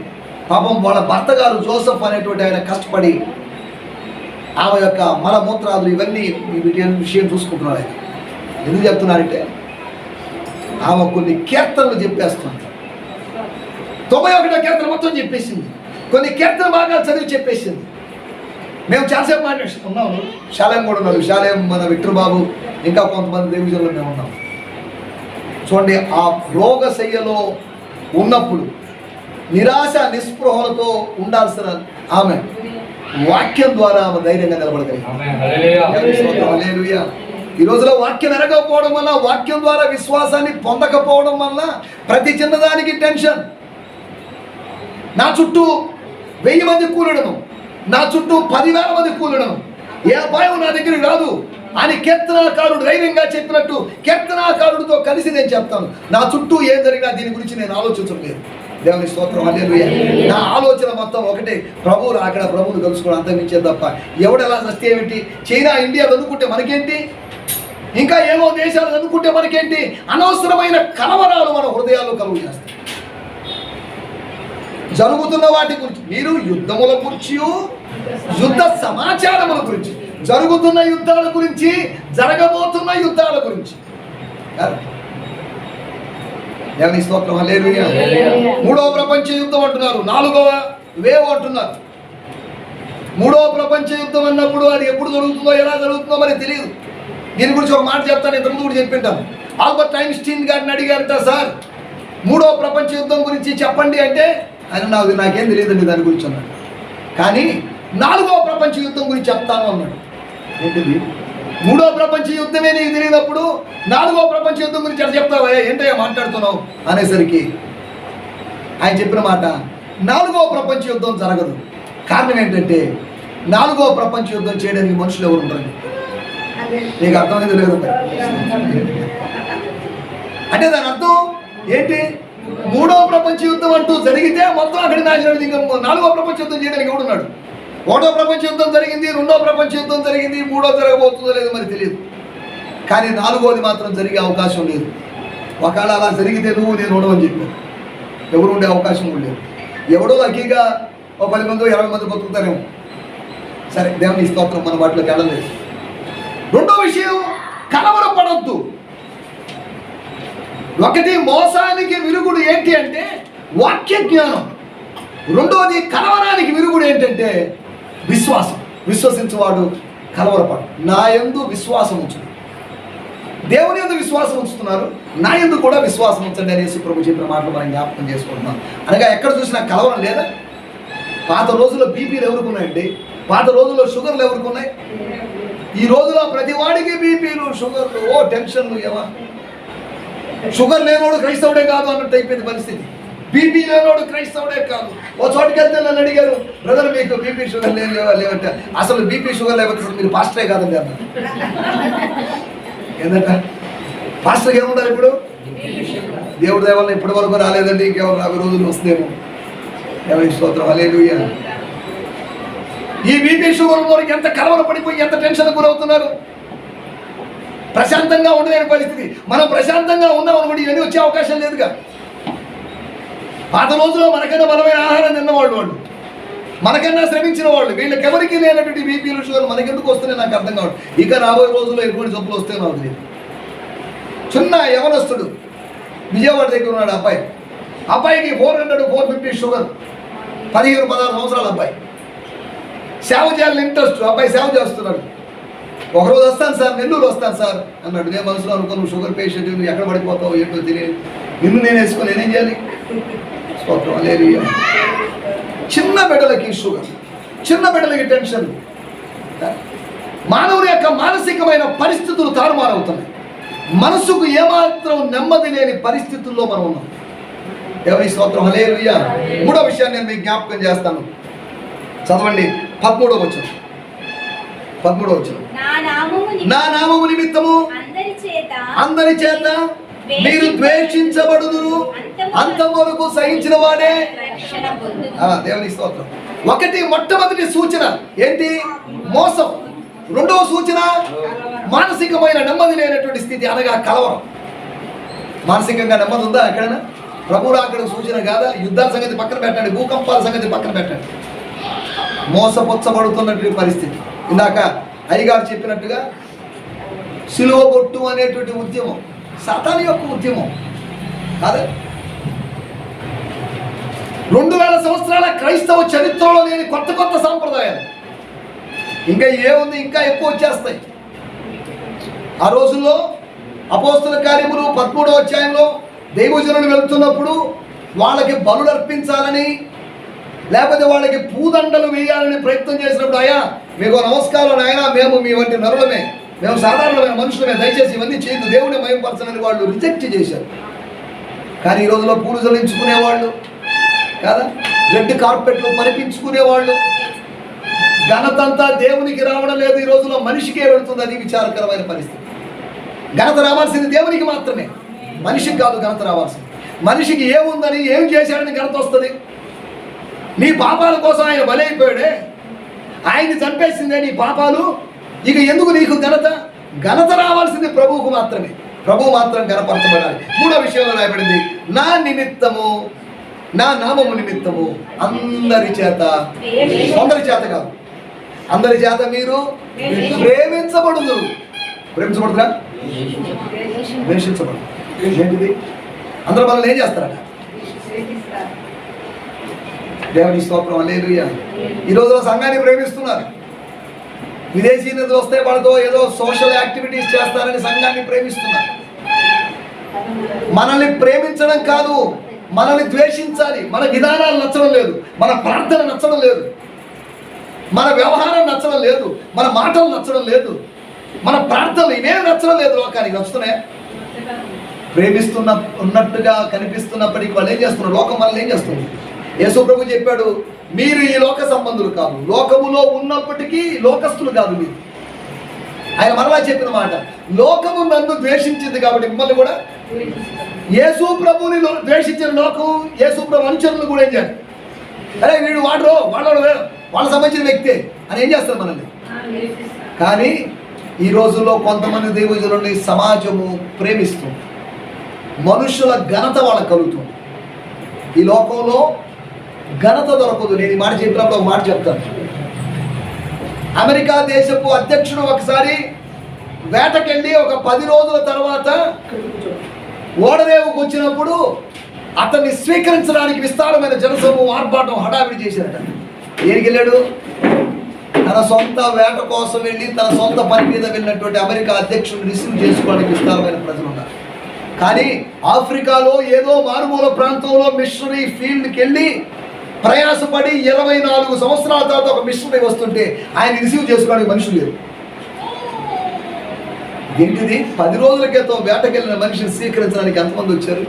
పాపం వాళ్ళ భర్త గారు జోసెఫ్ అనేటువంటి ఆయన కష్టపడి ఆమె యొక్క మలమూత్రాదులు ఇవన్నీ వీటి విషయం చూసుకుంటున్నాడు. ఆయన ఎందుకు చెప్తున్నారంటే ఆమె కొన్ని కీర్తనలు చెప్పేస్తుంది. 91వ కీర్తన మొత్తం చెప్పేసింది. కొన్ని కీర్తన భాగాలు చదివి చెప్పేసింది. మేము చాలాసేపు మాట్లాడుతున్నాము. శాలేం కూడా ఉన్నారు. శాలేం, మన విక్రబాబు, ఇంకా కొంతమంది దేవిజనులు మేము ఉన్నాం. చూడండి, ఆ రోగశయ్యలో ఉన్నప్పుడు నిరాశ నిస్పృహలతో ఉండాల్సిన ఆమె వాక్యం ద్వారా ఆమె ధైర్యంగా నిలబడగలిగింది. ఈ రోజులో వాక్యం ఎరగకపోవడం వల్ల, వాక్యం ద్వారా విశ్వాసాన్ని పొందకపోవడం వల్ల ప్రతి చిన్నదానికి టెన్షన్. నా చుట్టూ 1000 మంది కూలడను, నా చుట్టూ 10,000 మంది కూలడను, ఏ అపాయం నా దగ్గరికి రాదు అని కీర్తనాకారుడు ధైర్యంగా చెప్పినట్టు కీర్తనాకారుడితో కలిసి నేను చెప్తాను. నా చుట్టూ ఏం జరిగినా దీని గురించి నేను ఆలోచించలేదు. దేవుని స్తోత్రం. హల్లెలూయా. నా ఆలోచన మొత్తం ఒకటే, ప్రభువు అక్కడ ప్రభువును కలుసుకోవడం, అంతమించే తప్ప ఎవడెలా సస్తే ఏమిటి, చైనా ఇండియా అనుకుంటే మనకేంటి, ఇంకా ఏమో దేశాలు అనుకుంటే మనకేంటి, అనవసరమైన కలవరాలు మన హృదయాల్లో కలుగు చేస్తాయి. జరుగుతున్న వాటి గురించి మీరు యుద్ధముల గురించి, యుద్ధ సమాచారముల గురించి, జరుగుతున్న యుద్ధాల గురించి, జరగబోతున్న యుద్ధాల గురించి. దేవుని స్తోత్రం. హల్లెలూయా. 3వ ప్రపంచ యుద్ధం అంటున్నారు, 4వ వేవ్ అంటున్నారు. 3వ ప్రపంచ యుద్ధం అన్నప్పుడు అది ఎప్పుడు జరుగుతుందో, ఎలా జరుగుతుందో మరి తెలియదు. దీని గురించి ఒక మాట చెప్తాను, ఇంతకుముందు కూడా చెప్పింటాను. ఆల్బర్ట్ ఐన్స్టీన్ గారిని అడిగారట, సార్ 3వ ప్రపంచ యుద్ధం గురించి చెప్పండి అంటే ఆయన నాకేం తెలియదండి దాని గురించి అన్నాడు. కానీ 4వ ప్రపంచ యుద్ధం గురించి చెప్తాను అన్నాడు. ఏంటిది? 3వ ప్రపంచ యుద్ధమే నీకు తెలియనప్పుడు 4వ ప్రపంచ యుద్ధం గురించి అట్లా చెప్తావా, ఏంటయ్యా మాట్లాడుతున్నావు అనేసరికి ఆయన చెప్పిన మాట, 4వ ప్రపంచ యుద్ధం జరగదు. కారణం ఏంటంటే 4వ ప్రపంచ యుద్ధం చేయడానికి మనుషులు ఎవరు ఉంటారు? నీకు అర్థమైంది లేదు అంటే దాని అర్థం ఏంటి? 3వ ప్రపంచ యుద్ధం అంటూ జరిగితే మొత్తం అక్కడ నాశనం. ఇంకా 4వ ప్రపంచ యుద్ధం చేయడానికి ఎవడున్నాడు? 1వ ప్రపంచ యుద్ధం జరిగింది, 2వ ప్రపంచ యుద్ధం జరిగింది, 3వ జరగబోతుందో లేదో మరి తెలియదు. కానీ 4వది మాత్రం జరిగే అవకాశం లేదు. ఒకవేళ అలా జరిగితే నువ్వు నేను ఉండవని చెప్పాను, ఎవరు ఉండే అవకాశం కూడా లేదు. ఎవడో లక్కీగా 10 మంది 20 మంది బతుకుతారేమో. సరే, దేవుని స్తోత్రం, మన వాటిలోకి వెళ్ళలేదు. రెండో విషయం, కలవరపడొద్దు. ఒకటి, మోసానికి విరుగుడు ఏంటి అంటే వాక్య జ్ఞానం. రెండోది, కలవరానికి విరుగుడు ఏంటంటే విశ్వాసం. విశ్వసించువాడు కలవరపడు. నా యందు విశ్వాసం ఉంచు. దేవుని యందు విశ్వాసం ఉంచుతున్నారు, నా యందు కూడా విశ్వాసం ఉంచండి అనేసి ప్రభు చెప్పిన మాటలు మనం జ్ఞాపకం చేసుకుంటున్నాం. అనగా ఎక్కడ చూసినా కలవరం లేదా? పాత రోజుల్లో బీపీలు ఎవరికి ఉన్నాయండి? పాత రోజుల్లో షుగర్లు ఎవరికి ఉన్నాయి? ఈ రోజులో ప్రతి వాడికి బీపీలు, షుగర్లు, టెన్షన్లు. ఏమా షుగర్ లేనోడు క్రైస్తవుడే కాదు అన్నట్టు అయిపోయింది పరిస్థితి. బీపీ లేనోడు క్రైస్తవుడే కాదు. ఓ చోటుకి వెళ్తే నన్ను అడిగారు, బ్రదర్ మీకు బీపీ షుగర్ లేవంటే, అసలు బీపీ షుగర్ లేకపోతే అసలు మీరు పాస్టరే కాదండి అన్నారు. ఏంటంట పాస్టర్కి ఏముండాలి ఇప్పుడు? దేవుడి దయ వల్ల ఇప్పటి వరకు రాలేదండి, ఇంకెవరు 50 రోజులు వస్తేమో. ఎవరి స్తోత్రం, హల్లెలూయా. ఈ బీపీ షుగర్ ఉన్నవారికి ఎంత కలవర పడిపోయి ఎంత టెన్షన్ గురవుతున్నారు. ప్రశాంతంగా ఉండలేని పరిస్థితి. మనం ప్రశాంతంగా ఉన్నాం అనుకోండి, ఇవన్నీ వచ్చే అవకాశం లేదుగా. పాత రోజుల్లో మనకైనా బలమైన ఆహారం తిన్నవాళ్ళు, మనకైనా శ్రమించిన వాళ్ళు. వీళ్ళకెవరికి లేనటువంటి బీపీలు, షుగర్ మనకెందుకు వస్తున్నాయి నాకు అర్థం కావడం. ఇక రాబోయే రోజుల్లో ఎటువంటి జబ్బులు వస్తే నాకు తెలియదు. చిన్న యవనస్తుడు విజయవాడ దగ్గర ఉన్నాడు అబ్బాయికి 400-450 షుగర్, 15-16 సంవత్సరాల అబ్బాయి. సేవ చేయాలని ఇంట్రెస్ట్, అబ్బాయి సేవ చేస్తున్నాడు. ఒకరోజు వస్తాను సార్, నెల్లూరు వస్తాను సార్ అన్నాడు. నేను మనసులో అనుకో, నువ్వు షుగర్ పేషెంట్, నువ్వు ఎక్కడ పడిపోతావు ఏంటో తెలియదు, నిన్ను నేను వేసుకొని నేనేం చేయాలి? స్తోత్రం, హల్లెలూయా. చిన్న బిడ్డలకి షుగర్, చిన్న బిడ్డలకి టెన్షన్. మానవుని యొక్క మానసికమైన పరిస్థితులు తారుమారవుతున్నాయి. మనసుకు ఏమాత్రం నెమ్మది లేని పరిస్థితుల్లో మనం ఉన్నాం. దేవుని స్తోత్రం, హల్లెలూయా. మూడో విషయాన్ని నేను మీకు జ్ఞాపకం చేస్తాను. చదవండి 13వ వచనం. నా నామము నిమిత్తము అందరి చేత మీరు ద్వేషించబడుదురు, అంతవరకు సహించిన వాడే. దేవుని స్తోత్రం. మొట్టమొదటి సూచన ఏంటి? మోసం. రెండవ సూచన మానసికమైన నెమ్మది లేనటువంటి స్థితి, అనగా కలవరం. మానసికంగా నెమ్మది ఉందా ఎక్కడైనా? ప్రభువుడు అక్కడ సూచన కాదా? యుద్ధాల సంగతి పక్కన పెట్టండి, భూకంపాల సంగతి పక్కన పెట్టండి. మోసపుచ్చబడుతున్నటువంటి పరిస్థితి. ఇందాక అయ్యగారు చెప్పినట్టుగా సిలువ కొట్టు అనేటువంటి ఉద్యమం సాతాను యొక్క ఉద్యమం కాదా? 2000 సంవత్సరాల క్రైస్తవ చరిత్రలో లేని కొత్త సాంప్రదాయాలు ఇంకా ఏముంది, ఇంకా ఎక్కువ వచ్చేస్తాయి. ఆ రోజుల్లో అపోస్తల కార్యములు 13వ అధ్యాయంలో దైవజనులు వెళ్తున్నప్పుడు వాళ్ళకి బలులు అర్పించాలని, లేకపోతే వాళ్ళకి పూదండలు వేయాలని ప్రయత్నం చేసినప్పుడు, అయ్యా మీకు నమస్కారం ఆయన, మేము మీ వంటి నరులమే, మేము సాధారణమైన మనుషులమే, దయచేసి ఇవన్నీ చేయదు, దేవుని మహిమపరచనని వాళ్ళు రిజెక్ట్ చేశారు. కానీ ఈ రోజులో పూలు జల్లించుకునేవాళ్ళు కాదా, రెడ్ కార్పెట్లు పరిపించుకునేవాళ్ళు. ఘనత అంతా దేవునికి రావడం లేదు, ఈ రోజులో మనిషికే వెళుతుంది. అది విచారకరమైన పరిస్థితి. ఘనత రావాల్సింది దేవునికి మాత్రమే, మనిషికి కాదు ఘనత రావాల్సింది. మనిషికి ఏముందని, ఏం చేశాడని ఘనత వస్తుంది. నీ పాపాల కోసం ఆయన బలైపోయాడే, ఆయన్ని చంపేసిందే నీ పాపాలు, ఇక ఎందుకు నీకు ఘనత రావాల్సింది ప్రభువుకు మాత్రమే. ప్రభువు మాత్రం ఘనపరచబడాలి. మూడో విషయంలో రాయబడింది, నా నిమిత్తము, నా నామము నిమిత్తము అందరి చేత, కొందరి చేత కాదు, అందరి చేత మీరు ప్రేమించబడుదురు. ప్రేమించబడుతురా? ద్వేషించబడు. ఏంటిది? అందరూ మనల్ని ఏం చేస్తారట? దేవుని స్తోత్రం, హల్లెలూయా. ఈ రోజులో సంఘాన్ని ప్రేమిస్తున్నారు. విదేశీ నిధులు వస్తే వాళ్ళతో ఏదో సోషల్ యాక్టివిటీస్ చేస్తారని సంఘాన్ని ప్రేమిస్తున్నారు. మనల్ని ప్రేమించడం కాదు, మనల్ని ద్వేషించాలి. మన విధానాలు నచ్చడం లేదు, మన ప్రార్థన నచ్చడం లేదు, మన వ్యవహారం నచ్చడం లేదు, మన మాటలు నచ్చడం లేదు, మన ప్రార్థనలు ఇవేమి నచ్చడం లేదు. లోకానికి నచ్చుతున్నాయా? ప్రేమిస్తున్న ఉన్నట్టుగా కనిపిస్తున్నప్పటికీ వాళ్ళు ఏం చేస్తున్నారు? లోకం మనల్ని ఏం చేస్తుంది? యేసు ప్రభు చెప్పాడు, మీరు ఈ లోక సంబంధులు కాదు, లోకములో ఉన్నప్పటికీ లోకస్తులు కాదు మీరు. ఆయన మరలా చెప్పిన మాట, లోకము నన్ను ద్వేషించింది కాబట్టి మిమ్మల్ని కూడా. యేసు ప్రభుని ద్వేషించిన లోకం యేసు ప్రభు అనుచరులు కూడా ఏం చేయాలి? అరే వీడు వాడు వాళ్ళ సంబంధించిన వ్యక్తే అని ఏం చేస్తారు మనల్ని. కానీ ఈ రోజుల్లో కొంతమంది దైవజనుల్ని సమాజము ప్రేమిస్తుంది, మనుషుల ఘనత వాళ్ళకు కలుగుతుంది. ఈ లోకంలో ఘనత దొరకదు. నేను ఈ మాట చెప్పినప్పుడు ఒక మాట చెప్తాను. అమెరికా దేశపు అధ్యక్షుడు ఒకసారి వేటకెళ్ళి ఒక 10 రోజుల తర్వాత ఓడరేవుకు వచ్చినప్పుడు అతన్ని స్వీకరించడానికి విస్తారమైన జనసమూహం ఆర్భాటం హడావిడి చేశారట. ఏడికి వెళ్ళాడు? తన సొంత వేట కోసం వెళ్ళి తన సొంత పని మీద వెళ్ళినటువంటి అమెరికా అధ్యక్షుడిని రిసీవ్ చేసుకోవడానికి విస్తారమైన ప్రజలు ఉన్నారు. కానీ ఆఫ్రికాలో ఏదో మారుమూల ప్రాంతంలో మిషనరీ ఫీల్డ్కి వెళ్ళి ప్రయాసపడి 24 సంవత్సరాల తర్వాత ఒక మిషనరీ వస్తుంటే ఆయన రిసీవ్ చేసుకోవడానికి మనుషులు లేరు. ఏంటిది? 10 రోజుల క్రితం వేటకెళ్ళిన మనిషిని స్వీకరించడానికి ఎంతమంది వచ్చారు?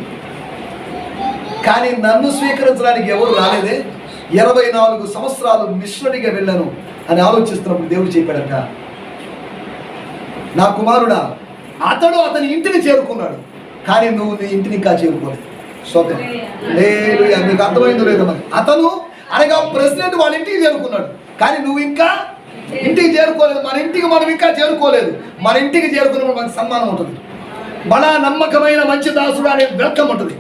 కానీ నన్ను స్వీకరించడానికి ఎవరు రాలేదే. 24 సంవత్సరాలు మిషనరీగా వెళ్ళాను అని ఆలోచిస్తున్నప్పుడు దేవుడు చెప్పాడట, నా కుమారుడా, అతడు అతని ఇంటిని చేరుకున్నాడు, కానీ నువ్వు నీ ఇంటిని ఇంకా చేరుకోలేదు. స్తోత్రం. హల్లెలూయా. మీకు అర్థమైందో లేదో మరి. అతను అనగా ప్రెసిడెంట్ వాళ్ళ ఇంటికి చేరుకున్నాడు, కానీ నువ్వు ఇంకా ఇంటికి చేరుకోలేదు. మన ఇంటికి మనం ఇంకా చేరుకోలేదు. మన ఇంటికి చేరుకున్నప్పుడు మనకు సన్మానం ఉంటుంది. బలా నమ్మకమైన మంచి దాసుడు అనే వెల్కమ్ ఉంటుంది.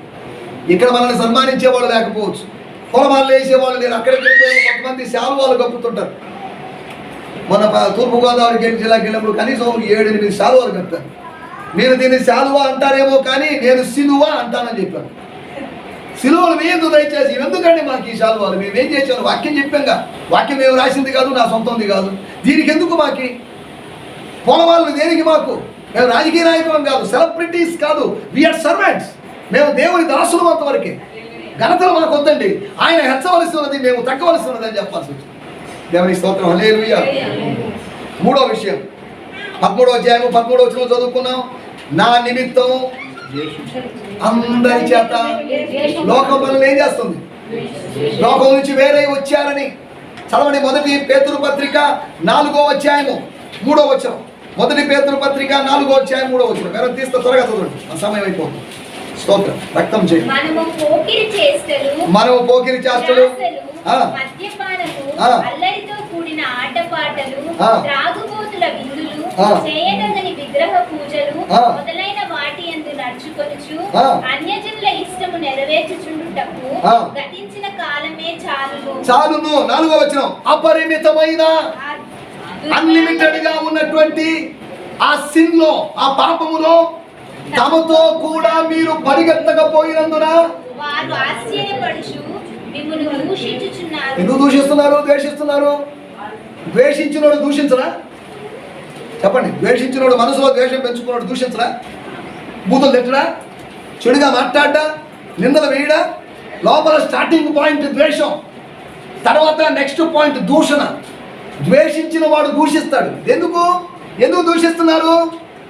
ఇక్కడ మనల్ని సన్మానించేవాళ్ళు లేకపోవచ్చు, పొలమాలు వేసేవాళ్ళు లేరు. అక్కడికి కొంతమంది శాలువాలు కప్పుతుంటారు. మన తూర్పుగోదావరి జిల్లాకి వెళ్ళినప్పుడు కనీసం 7-8 శాలువాలు కప్పారు. మీరు దీన్ని శాలువా అంటారేమో, కానీ నేను సిలువా అంటానని చెప్పాను. సిలువలు వేయద్దు దయచేసి. ఎందుకండి మాకు ఈ శాలువాలు? మేము ఏం చేసాము? వాక్యం చెప్పాంగా. వాక్యం మేము రాసింది కాదు, నా సొంతంది కాదు. దీనికి ఎందుకు మాకి పొలమాలు? దేనికి మాకు? మేము రాజకీయ నాయకులం కాదు, సెలబ్రిటీస్ కాదు, వీఆర్ సర్వెంట్స్. మేము దేవుని దాసులు అంతవరకే. ఘనతలు మాకు వద్దండి. ఆయన హెచ్చవలసి ఉన్నది, మేము తగ్గవలసి ఉన్నది అని చెప్పాల్సి వచ్చింది. దేవుని స్తోత్రం. హల్లెలూయా. 3వ విషయం 13వ అధ్యాయము 13వ వచనం చదువుకున్నాం. నా నిమిత్తం అందరి చేత లోకం మనల్ని ఏం చేస్తుంది? లోకం నుంచి వేరే వచ్చారని. చదవండి. 1 పేతురు పత్రిక 4వ అధ్యాయము 3వ వచనం. 1 పేతురు పత్రిక 4వ అధ్యాయం 3వ వచనం. ఎవరు తీస్తే త్వరగా చదవండి, మన సమయం అయిపోతుంది. స్తోత్రం. రక్తం చేయండి. మనము పోకిరి చేష్టలు, అల్లరితో కూడిన ఆటపాటలు, త్రాగుబోతుల విందులు, చేయదగని విగ్రహ పూజలు మొదలైన వాటి యందు నడుచుకొనుచు అన్యజనుల ఇష్టము నెరవేర్చుచుండుటకు గతించిన కాలమే చాలును. 4వ వచనం. అపరిమితమైన అన్లిమిటెడ్ గా ఉన్నటువంటి ఆ సిన్ లో, ఆ పాపములో తమతో కూడా మీరు పరిగెత్తకపోయినందున వారు ఆశ్చర్యపడుచు మిమ్మును దూషించుచున్నారు. ఎందుకు దూషిస్తున్నారు? ద్వేషిస్తున్నారు. ద్వేషించినోడు దూషించరా? చెప్పండి. ద్వేషించినోడు, మనసులో ద్వేషం పెంచుకున్నాడు దూషించరా? బూతులు తిట్టడా? చెడుగా మాట్లాడ్డా? నిందలు వేయడా? లోపల స్టార్టింగ్ పాయింట్ ద్వేషం, తర్వాత నెక్స్ట్ పాయింట్ దూషణ. ద్వేషించిన వాడు దూషిస్తాడు. ఎందుకు దూషిస్తున్నారు?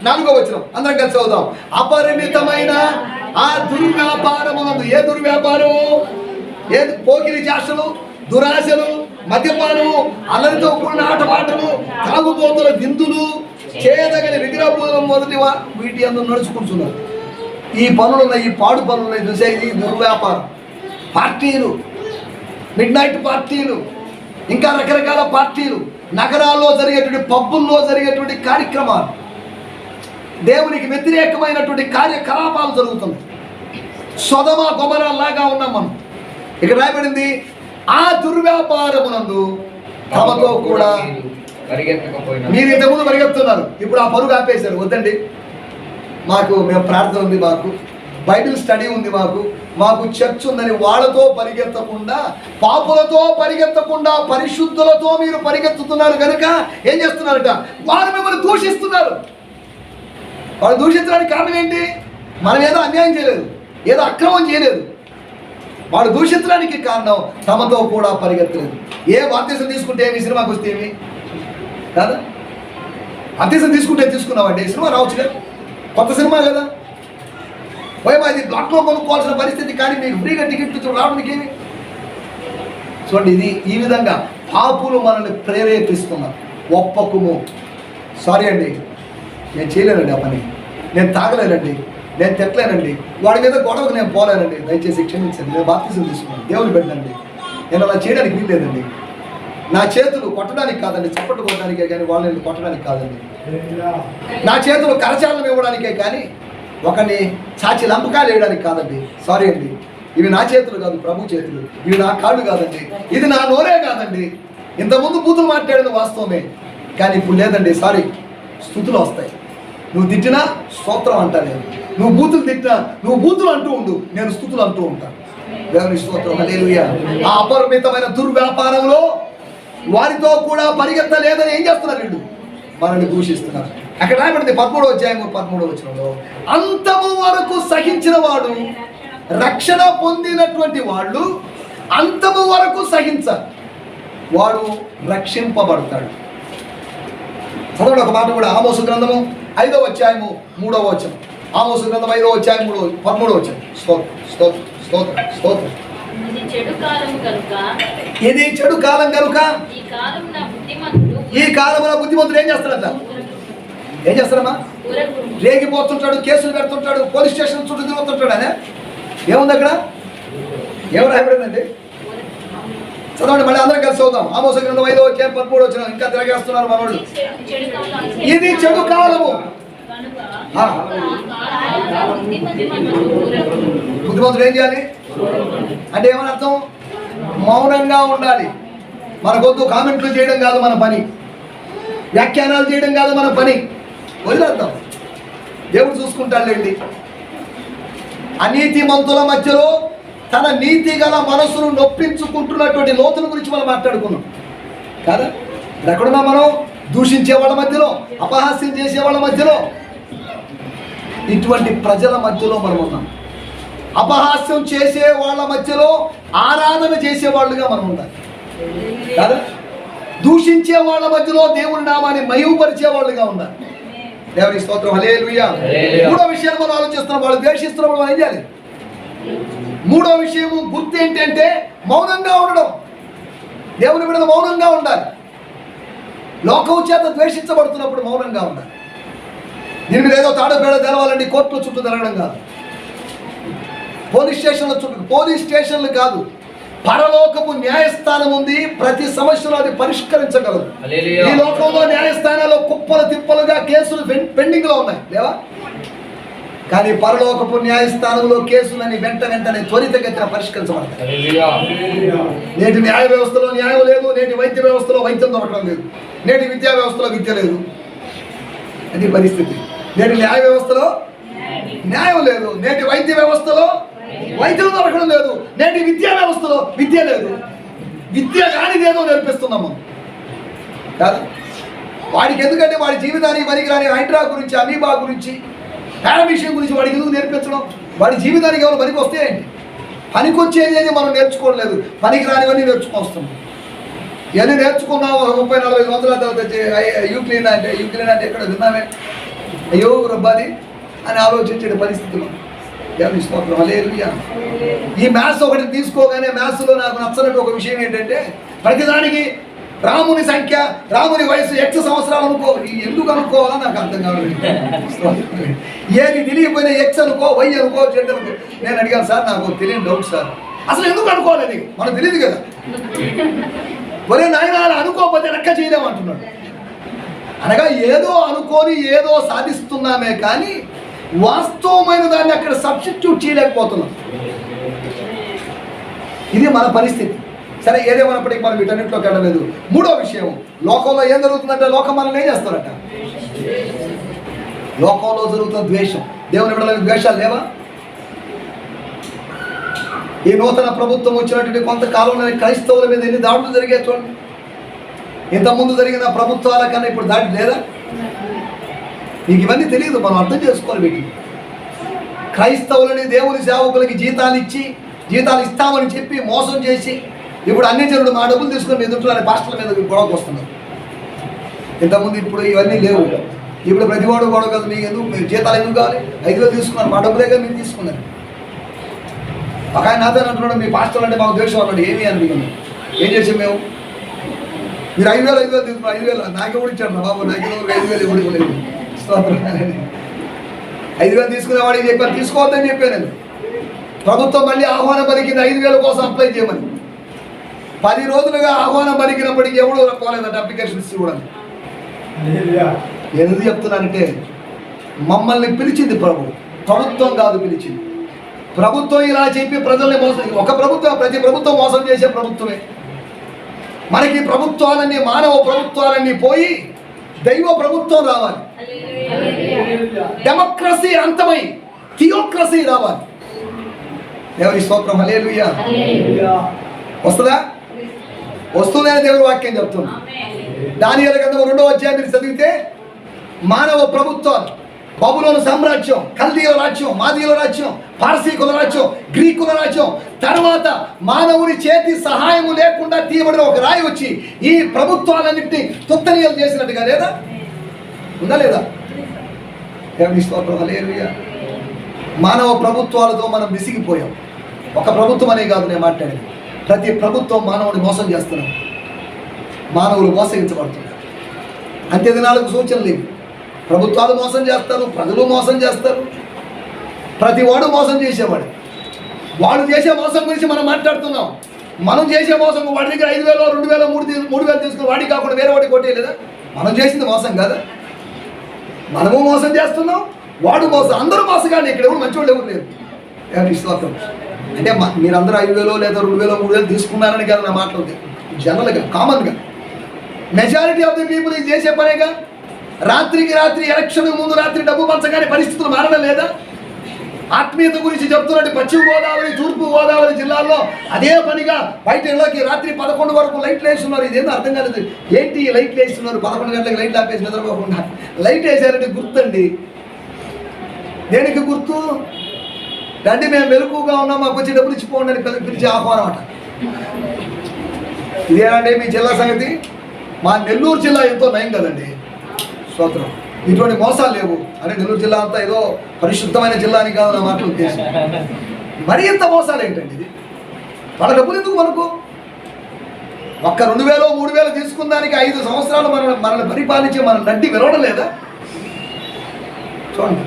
4వ వచనం అందరం కలిసి చదువుదాం. అపరిమితమైన ఆ దుర్వ్యాపారమునందు. ఏ దుర్వ్యాపారము? ఏ పోకిరి చేష్టలు, దురాశలు, మద్యపానము, అల్లరితో కూడిన ఆటపాటలు, తాగుబోతుల విందులు, చేయదగని విగ్రహ పూజలు మొదటివా వీటి అందరూ నడుచుకుంటున్నారు. ఈ పనులున్నాయి, ఈ పాడు పనులున్నాయి చూసే. ఇది దుర్వ్యాపారం. పార్టీలు, మిడ్ నైట్ పార్టీలు, ఇంకా రకరకాల పార్టీలు, నగరాల్లో జరిగేటువంటి పబ్బుల్లో జరిగేటువంటి కార్యక్రమాలు, దేవునికి వ్యతిరేకమైనటువంటి కార్యకలాపాలు జరుగుతున్నాయి. సొదమ గొమొర్రా లాగా ఉన్నాం మనం. ఇక్కడ రాయబడింది, ఆ దుర్వ్యాపారమునందు తమతో కూడా మీరు ఇంతకుముందు పరిగెత్తున్నారు, ఇప్పుడు ఆ పరుగు ఆపేశారు. వద్దండి, మేము ప్రార్థన ఉంది, మాకు బైబిల్ స్టడీ ఉంది, మాకు చర్చ్ ఉందని వాళ్ళతో పరిగెత్తకుండా, పాపులతో పరిగెత్తకుండా పరిశుద్ధులతో మీరు పరిగెత్తుతున్నారు కనుక ఏం చేస్తున్నారట? వారు మిమ్మల్ని దూషిస్తున్నారు. వాళ్ళు దూషించడానికి కారణం ఏంటి? మనం ఏదో అన్యాయం చేయలేదు, ఏదో అక్రమం చేయలేదు. వాడు దూషించడానికి కారణం తమతో కూడా పరిగెత్తలేదు. ఏ బాప్తిసం తీసుకుంటే ఏమి, సినిమాకి వస్తే ఏమి కాదా? బాప్తిసం తీసుకున్నామండి, సినిమా రావచ్చు కదా, కొత్త సినిమా కదా. అది బ్లాక్లో కొనుక్కోవాల్సిన పరిస్థితి, కానీ మీకు ఫ్రీగా టికెట్ రావడానికి ఏమి? చూడండి, ఇది ఈ విధంగా పాపులు మనల్ని ప్రేరేపిస్తున్నారు. ఒప్పకుము. సారీ అండి, నేను చేయలేనండి ఆ పని, నేను తాగలేనండి, నేను తిట్టలేనండి, వాడి మీద గొడవకు నేను పోలేనండి, దయచేసి క్షమించండి, నేను బాప్తిసం తీసుకున్నాను, దేవుని పెట్టండి, నేను అలా చేయడానికి వీల్లేదండి. నా చేతులు కొట్టడానికి కాదండి, చప్పట్లు కొట్టడానికే కానీ వాళ్ళని కొట్టడానికి కాదండి. నా చేతులు కరచాలను ఇవ్వడానికే కానీ ఒకరిని చాచి లంపకాయలు వేయడానికి కాదండి. సారీ అండి, ఇవి నా చేతులు కాదు, ప్రభు చేతులు. ఇవి నా కాళ్ళు కాదండి, ఇది నా నోరే కాదండి. ఇంతకుముందు బూతులు మాట్లాడిన వాస్తవమే, కానీ ఇప్పుడు లేదండి. సారీ, స్తుతులు వస్తాయి. నువ్వు తిట్టినా స్తోత్రం అంటా నేను, నువ్వు బూతులు తిట్టినా నువ్వు బూతులు అంటూ ఉండు, నేను స్తుతులు అంటూ ఉంటాను. దేవుని స్తోత్రం. హల్లెలూయా. ఆ అపరిమితమైన దుర్వ్యాపారంలో వారితో కూడా పరిగెత్తలేదని ఏం చేస్తున్నారు? వీళ్ళు మనల్ని దూషిస్తున్నారు. అక్కడ రాయబడింది 13వ అధ్యాయం 13వ వచనంలో, అంతము వరకు సహించిన వాడు, రక్షణ పొందినటువంటి వాళ్ళు అంతము వరకు సహించాలి, వాడు రక్షింపబడతాడు. చదవండి ఒక మాట కూడా, ఆమోసు గ్రంథము 5వ అధ్యాయము 3వ వచనం. ఆమోసు గ్రంథం 5వ అధ్యాయం 13వ వచనం. స్తోత్రం స్తోత్రం స్తోత్రం స్తోత్రం. ఇది చెడు కాలం కనుక ఈ కాలమున బుద్ధిమంతుడు ఏం చేస్తాడట? ఏం చేస్తాడమ్మా? రేగిపోతుంటాడు, కేసులు పెడుతుంటాడు, పోలీస్ స్టేషన్ చుట్టూ తిరుగుతుంటాడు. అనే ఏముంది అక్కడ? ఏమి రాయబడిందండి? చదవండి, మళ్ళీ అందరం కలిసి చదువుతాం. ఆమోసు గ్రంథం 5వ అధ్యాయం 13వ వచనం. ఇంకా తిరగేస్తున్నారు మనోళ్ళు. ఇది చెడు కాలము. బుద్ధిమంతుడు ఏం చేయాలి అంటే ఏమని అర్థం? మౌనంగా ఉండాలి. మనకొద్దు కామెంట్లు చేయడం కాదు మన పని, వ్యాఖ్యానాలు చేయడం కాదు మన పని. వదిలేద్దాం, దేవుడు చూసుకుంటాడులేండి. అనీతి మంతుల మధ్యలో తన నీతి గల మనసును నొప్పించుకుంటున్నటువంటి లోతుల గురించి మనం మాట్లాడుకున్నాం కాదా? ఎక్కడున్నా మనం? దూషించే వాళ్ళ మధ్యలో, అపహాస్యం చేసే వాళ్ళ మధ్యలో, ఇటువంటి ప్రజల మధ్యలో మనం ఉన్నాం. అపహాస్యం చేసే వాళ్ళ మధ్యలో ఆరాధన చేసే వాళ్ళుగా మనం ఉండాలి కదా? దూషించే వాళ్ళ మధ్యలో దేవుని నామాన్ని మహిమపరిచే వాళ్ళుగా ఉండాలి. దేవుని స్తోత్రం, హల్లెలూయా. మూడో విషయాన్ని మనం ఆలోచిస్తున్నాం. వాళ్ళు ద్వేషిస్తున్నప్పుడు మనం ఏం చేయాలి? మూడో విషయం గుర్తు ఏంటంటే మౌనంగా ఉండడం. దేవుని బిడ్డలు మౌనంగా ఉండాలి. లోకం చేత ద్వేషించబడుతున్నప్పుడు మౌనంగా ఉండాలి. దీని మీద ఏదో తాడపేడ తెలవాలండి, కోర్టుల చుట్టూ తిరగడం కాదు, పోలీస్ స్టేషన్లు కాదు. పరలోకపు న్యాయస్థానం ఉంది. ప్రతి సమస్యలో అది పరిష్కరించగలదు. ఈ లోకంలో న్యాయస్థానాల్లో కుప్పలు తిప్పలుగా కేసులు పెండింగ్ లో ఉన్నాయి, లేవా? కానీ పరలోకపు న్యాయస్థానంలో కేసులని వెంటనే త్వరితగతిన పరిష్కరించబడతాయి. నేటి న్యాయ వ్యవస్థలో న్యాయం లేదు, నేటి వైద్య వ్యవస్థలో వైద్యం దొరకడం లేదు, నేటి విద్యా వ్యవస్థలో విద్య లేదు. అది పరిస్థితి. నేటి న్యాయ వ్యవస్థలో న్యాయం లేదు, నేటి వైద్య వ్యవస్థలో వైద్యం దొరకడం లేదు, నేటి విద్యా వ్యవస్థలో విద్య లేదు. విద్య కానిదేదో నేర్పిస్తున్నాము కాదు. వాడికి ఎందుకంటే వాడి జీవితానికి పనికిరాని హైడ్రా గురించి, అమీబా గురించి, పారామిషన్ గురించి వాడికి ఎందుకు నేర్పించడం? వాడి జీవితానికి ఎవరు పనికి వస్తాయండి? పనికొచ్చేది మనం నేర్చుకోవట్లేదు, పనికిరానివన్నీ నేర్చుకొస్తున్నాం. ఇవన్నీ నేర్చుకున్నాం. 30-40 సంవత్సరాల తర్వాత యూక్లిన్ అంటే ఎక్కడ విన్నామే, అయ్యో రబ్బాది అని ఆలోచించే పరిస్థితులు. దేవుని స్తోత్రం, హల్లెలూయా. ఈ మ్యాథ్స్ ఒకటి తీసుకోగానే మ్యాథ్స్లో నాకు నచ్చనట్టు ఒక విషయం ఏంటంటే ప్రతిదానికి రాముని సంఖ్య, రాముని వయసు X సంవత్సరాలు అనుకో. ఎందుకు అనుకోవాలో నాకు అర్థం కావాలి. ఏది తెలియకపోయినా X అనుకో, Y అనుకో, Z అనుకో. నేను అడిగాను, సార్ నాకు తెలియని డౌట్ సార్, అసలు ఎందుకు అనుకోవాలి? మనకు తెలియదు కదా. ఒరే నాయన అనుకోకపోతే లెక్క చేయలేమంటున్నాడు. అనగా ఏదో అనుకోని ఏదో సాధిస్తున్నామే కానీ వాస్తవమైన దాన్ని అక్కడ సబ్స్టిట్యూట్ చేయలేకపోతున్నాం. ఇది మన పరిస్థితి. సరే, ఏదేమైనప్పటికీ మనం వీటన్నింటిలోకి వెళ్ళలేదు. మూడో విషయం, లోకంలో ఏం జరుగుతుందంటే లోకం మనల్ని ఏం చేస్తారట? లోకంలో జరుగుతున్న ద్వేషం. దేవుని బిడ్డలకు ద్వేషాలు లేవా? ఈ నూతన ప్రభుత్వం వచ్చినటువంటి కొంతకాలంలో క్రైస్తవుల మీద ఎన్ని దాడులు జరిగాయి చూడండి. ఇంతకుముందు జరిగిన ప్రభుత్వాల కన్నా ఇప్పుడు దాడి లేదా? మీకు ఇవన్నీ తెలియదు, మనం అర్థం చేసుకోవాలి. వీటిని క్రైస్తవులని దేవుని సేవకులకి జీతాలు ఇస్తామని చెప్పి మోసం చేసి ఇప్పుడు అన్ని జనుడు మా డబ్బులు తీసుకొని ఎదుర్కొనే పాస్టర్ల మీద గొడవకు వస్తున్నారు. ఇంతకుముందు ఇప్పుడు ఇవన్నీ లేవు. ఇప్పుడు ప్రతివాడు గొడవ కదా, మీకు ఎందుకు, మీరు జీతాలు ఎందుకు కావాలి? 5,000 తీసుకున్నారు, మా డబ్బులే కదా మీరు తీసుకున్నారు. ఒక ఆయన నాతో అంటున్నాడు, మీ పాస్టర్లు అంటే మాకు ద్వేషం అన్నాడు. ఏమి అని ఏం చేసాం మేము? మీరు 5,000 తీసుకున్నారు, 5,000 నాకే కూడా ఇచ్చాడు నా బాబు, నాకు 5,000 ఇవ్వలేదు. 5,000 తీసుకునే వాడికి చెప్పాను, తీసుకోవద్దని చెప్పాను నేను. ప్రభుత్వం మళ్ళీ ఆహ్వానం పలికింది 5,000 కోసం అప్లై చేయమని. 10 రోజులుగా ఆహ్వానం పలికినప్పటికీ ఎవడో పోలేదంటే అప్లికేషన్స్ ఇవ్వడం. ఎందుకు చెప్తున్నానంటే మమ్మల్ని పిలిచింది ప్రభుత్వం కాదు పిలిచింది. ప్రభుత్వం ఇలా చెప్పి ప్రజల్ని మోసం, ఒక ప్రభుత్వం, ప్రతి ప్రభుత్వం మోసం చేసే ప్రభుత్వమే. మనకి ప్రభుత్వాలన్నీ, మానవ ప్రభుత్వాలన్నీ పోయి దైవ ప్రభుత్వం రావాలి. డెమోక్రసీ అంతమై థియోక్రసీ రావాలి. దేవుని స్తోత్రం, హల్లెలూయా. వస్తుందా? వస్తుందని దేవుని వాక్యం చెప్తుంది. దానియేలు గ్రంథం 2వ అధ్యాయం మీరు చదివితే మానవ ప్రభుత్వాలు, బబులోను సామ్రాజ్యం, కల్దీయుల రాజ్యం, మాదీయుల రాజ్యం, పార్సీకుల రాజ్యం, గ్రీకుల రాజ్యం, తర్వాత మానవుని చేతి సహాయము లేకుండా తీయబడిన ఒక రాయి వచ్చి ఈ ప్రభుత్వాలన్నింటినీ తుత్తనీయాలు చేసినట్టుగా లేదా? ఉందా లేదా? దేవుని స్తోత్రం, హల్లెలూయా. మానవ ప్రభుత్వాలతో మనం విసిగిపోయాం. ఒక ప్రభుత్వం అనే కాదు నేను మాట్లాడేది, ప్రతి ప్రభుత్వం మానవుని మోసం చేస్తున్నాం, మానవులు మోసగించబడుతున్నారు. అంత్య దినాలకు సూచనలు లేవు. ప్రభుత్వాలు మోసం చేస్తారు, ప్రజలు మోసం చేస్తారు, ప్రతి వాడు మోసం చేసేవాడు. వాడు చేసే మోసం గురించి మనం మాట్లాడుతున్నాం. మనం చేసే మోసం వాడి దగ్గర 5,000, 2,000, 3,000 తీసుకుని వాడికి కాకుండా వేరే వాడికి కొట్టేయలేదా? మనం చేసింది మోసం కదా. మనము మోసం చేస్తున్నాం, వాడు మోసం. అందరూ మోసగానే, ఇక్కడ ఎవరు మంచివాళ్ళు ఎవరు లేరు. స్తోత్రం. అంటే మీరందరూ 5,000 లేదా 2,000, 3,000 తీసుకున్నారని కదా నా మాట్లాడుతుంది. జనరల్గా కామన్గా మెజారిటీ ఆఫ్ ది పీపుల్ ఇది చేసే పనేగా. రాత్రికి రాత్రి ఎలక్షన్ ముందు రాత్రి డబ్బు పంచగానే పరిస్థితులు మారడం లేదా? ఆత్మీయత గురించి చెప్తున్నట్టు పశ్చిమ గోదావరి, తూర్పు గోదావరి జిల్లాల్లో అదే పనిగా బయటలోకి రాత్రి 11 వరకు లైట్లు వేస్తున్నారు. ఇదేందో అర్థం కాలేదు. ఏంటి లైట్లు వేస్తున్నారు? 11 గంటలకు లైట్లు ఆపేసి నిద్రపోకుండా లైట్ వేసారంటే గుర్తండి. దేనికి గుర్తు? రండి మేము మెలకుగా ఉన్నాం, మాకు వచ్చి డబ్బులు ఇచ్చిపోండి అని పిలిచి ఆహ్వానం అట. ఇదేనండి మీ జిల్లా సంగతి. మా నెల్లూరు జిల్లా ఎంతో నయం కదండి. స్తోత్రం. ఇటువంటి మోసాలు లేవు. అంటే నెల్లూరు జిల్లా అంతా ఏదో పరిశుద్ధమైన జిల్లా అని కాదు నా మాట ఉద్దేశం. మరి ఎంత మోసాలు ఏంటండి ఇది? వాళ్ళ డబ్బులు ఎందుకు మనకు? ఒక్క 2,000, 3,000 తీసుకున్న దానికి 5 సంవత్సరాలు మనల్ని పరిపాలించి మన నడ్డి విరవడం లేదా? చూడండి,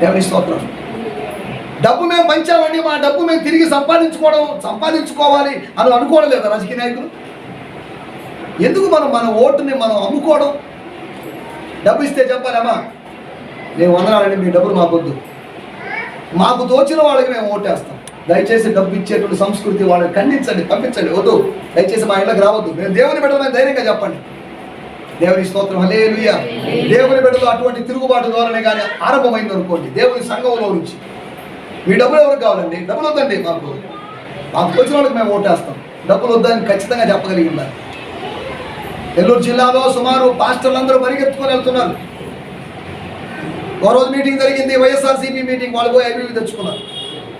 దేవుని స్తోత్రం. డబ్బు మేము పంచామండి, మా డబ్బు మేము తిరిగి సంపాదించుకోవాలి అని అనుకోవడం లేదా రాజకీయ నాయకులు? ఎందుకు మన ఓటుని మనం అమ్ముకోవడం? డబ్బు ఇస్తే చెప్పాలమ్మా, నేను వందనాలండి, మీ డబ్బులు మాకొద్దు, మాకు తోచిన వాళ్ళకి మేము ఓటేస్తాం. దయచేసి డబ్బు ఇచ్చేటువంటి సంస్కృతి వాళ్ళని ఖండించండి, పంపించండి, వద్దు, దయచేసి మా ఇళ్ళకి రావద్దు. మేము దేవుని బిడ్డలని ధైర్యంగా చెప్పండి. దేవుని స్తోత్రం, హల్లెలూయా. దేవుని బిడ్డలు అటువంటి తిరుగుబాటు ద్వారానే కానీ ఆరంభమైంది అనుకోండి, దేవుని సంఘంలో నుంచి. మీ డబ్బులు ఎవరికి కావాలండి? డబ్బులు వద్దండి, మాకు తోచిన వాళ్ళకి మేము ఓటేస్తాం. డబ్బులు వద్దని ఖచ్చితంగా చెప్పగలిగి ఉండాలి. నెల్లూరు జిల్లాలో సుమారు పాస్టర్లు అందరూ పరిగెత్తుకొని వెళ్తున్నారు. ఓ రోజు మీటింగ్ జరిగింది, వైఎస్ఆర్సీపీ మీటింగ్, వాళ్ళు పోయి ఐబీవీ తెచ్చుకున్నారు.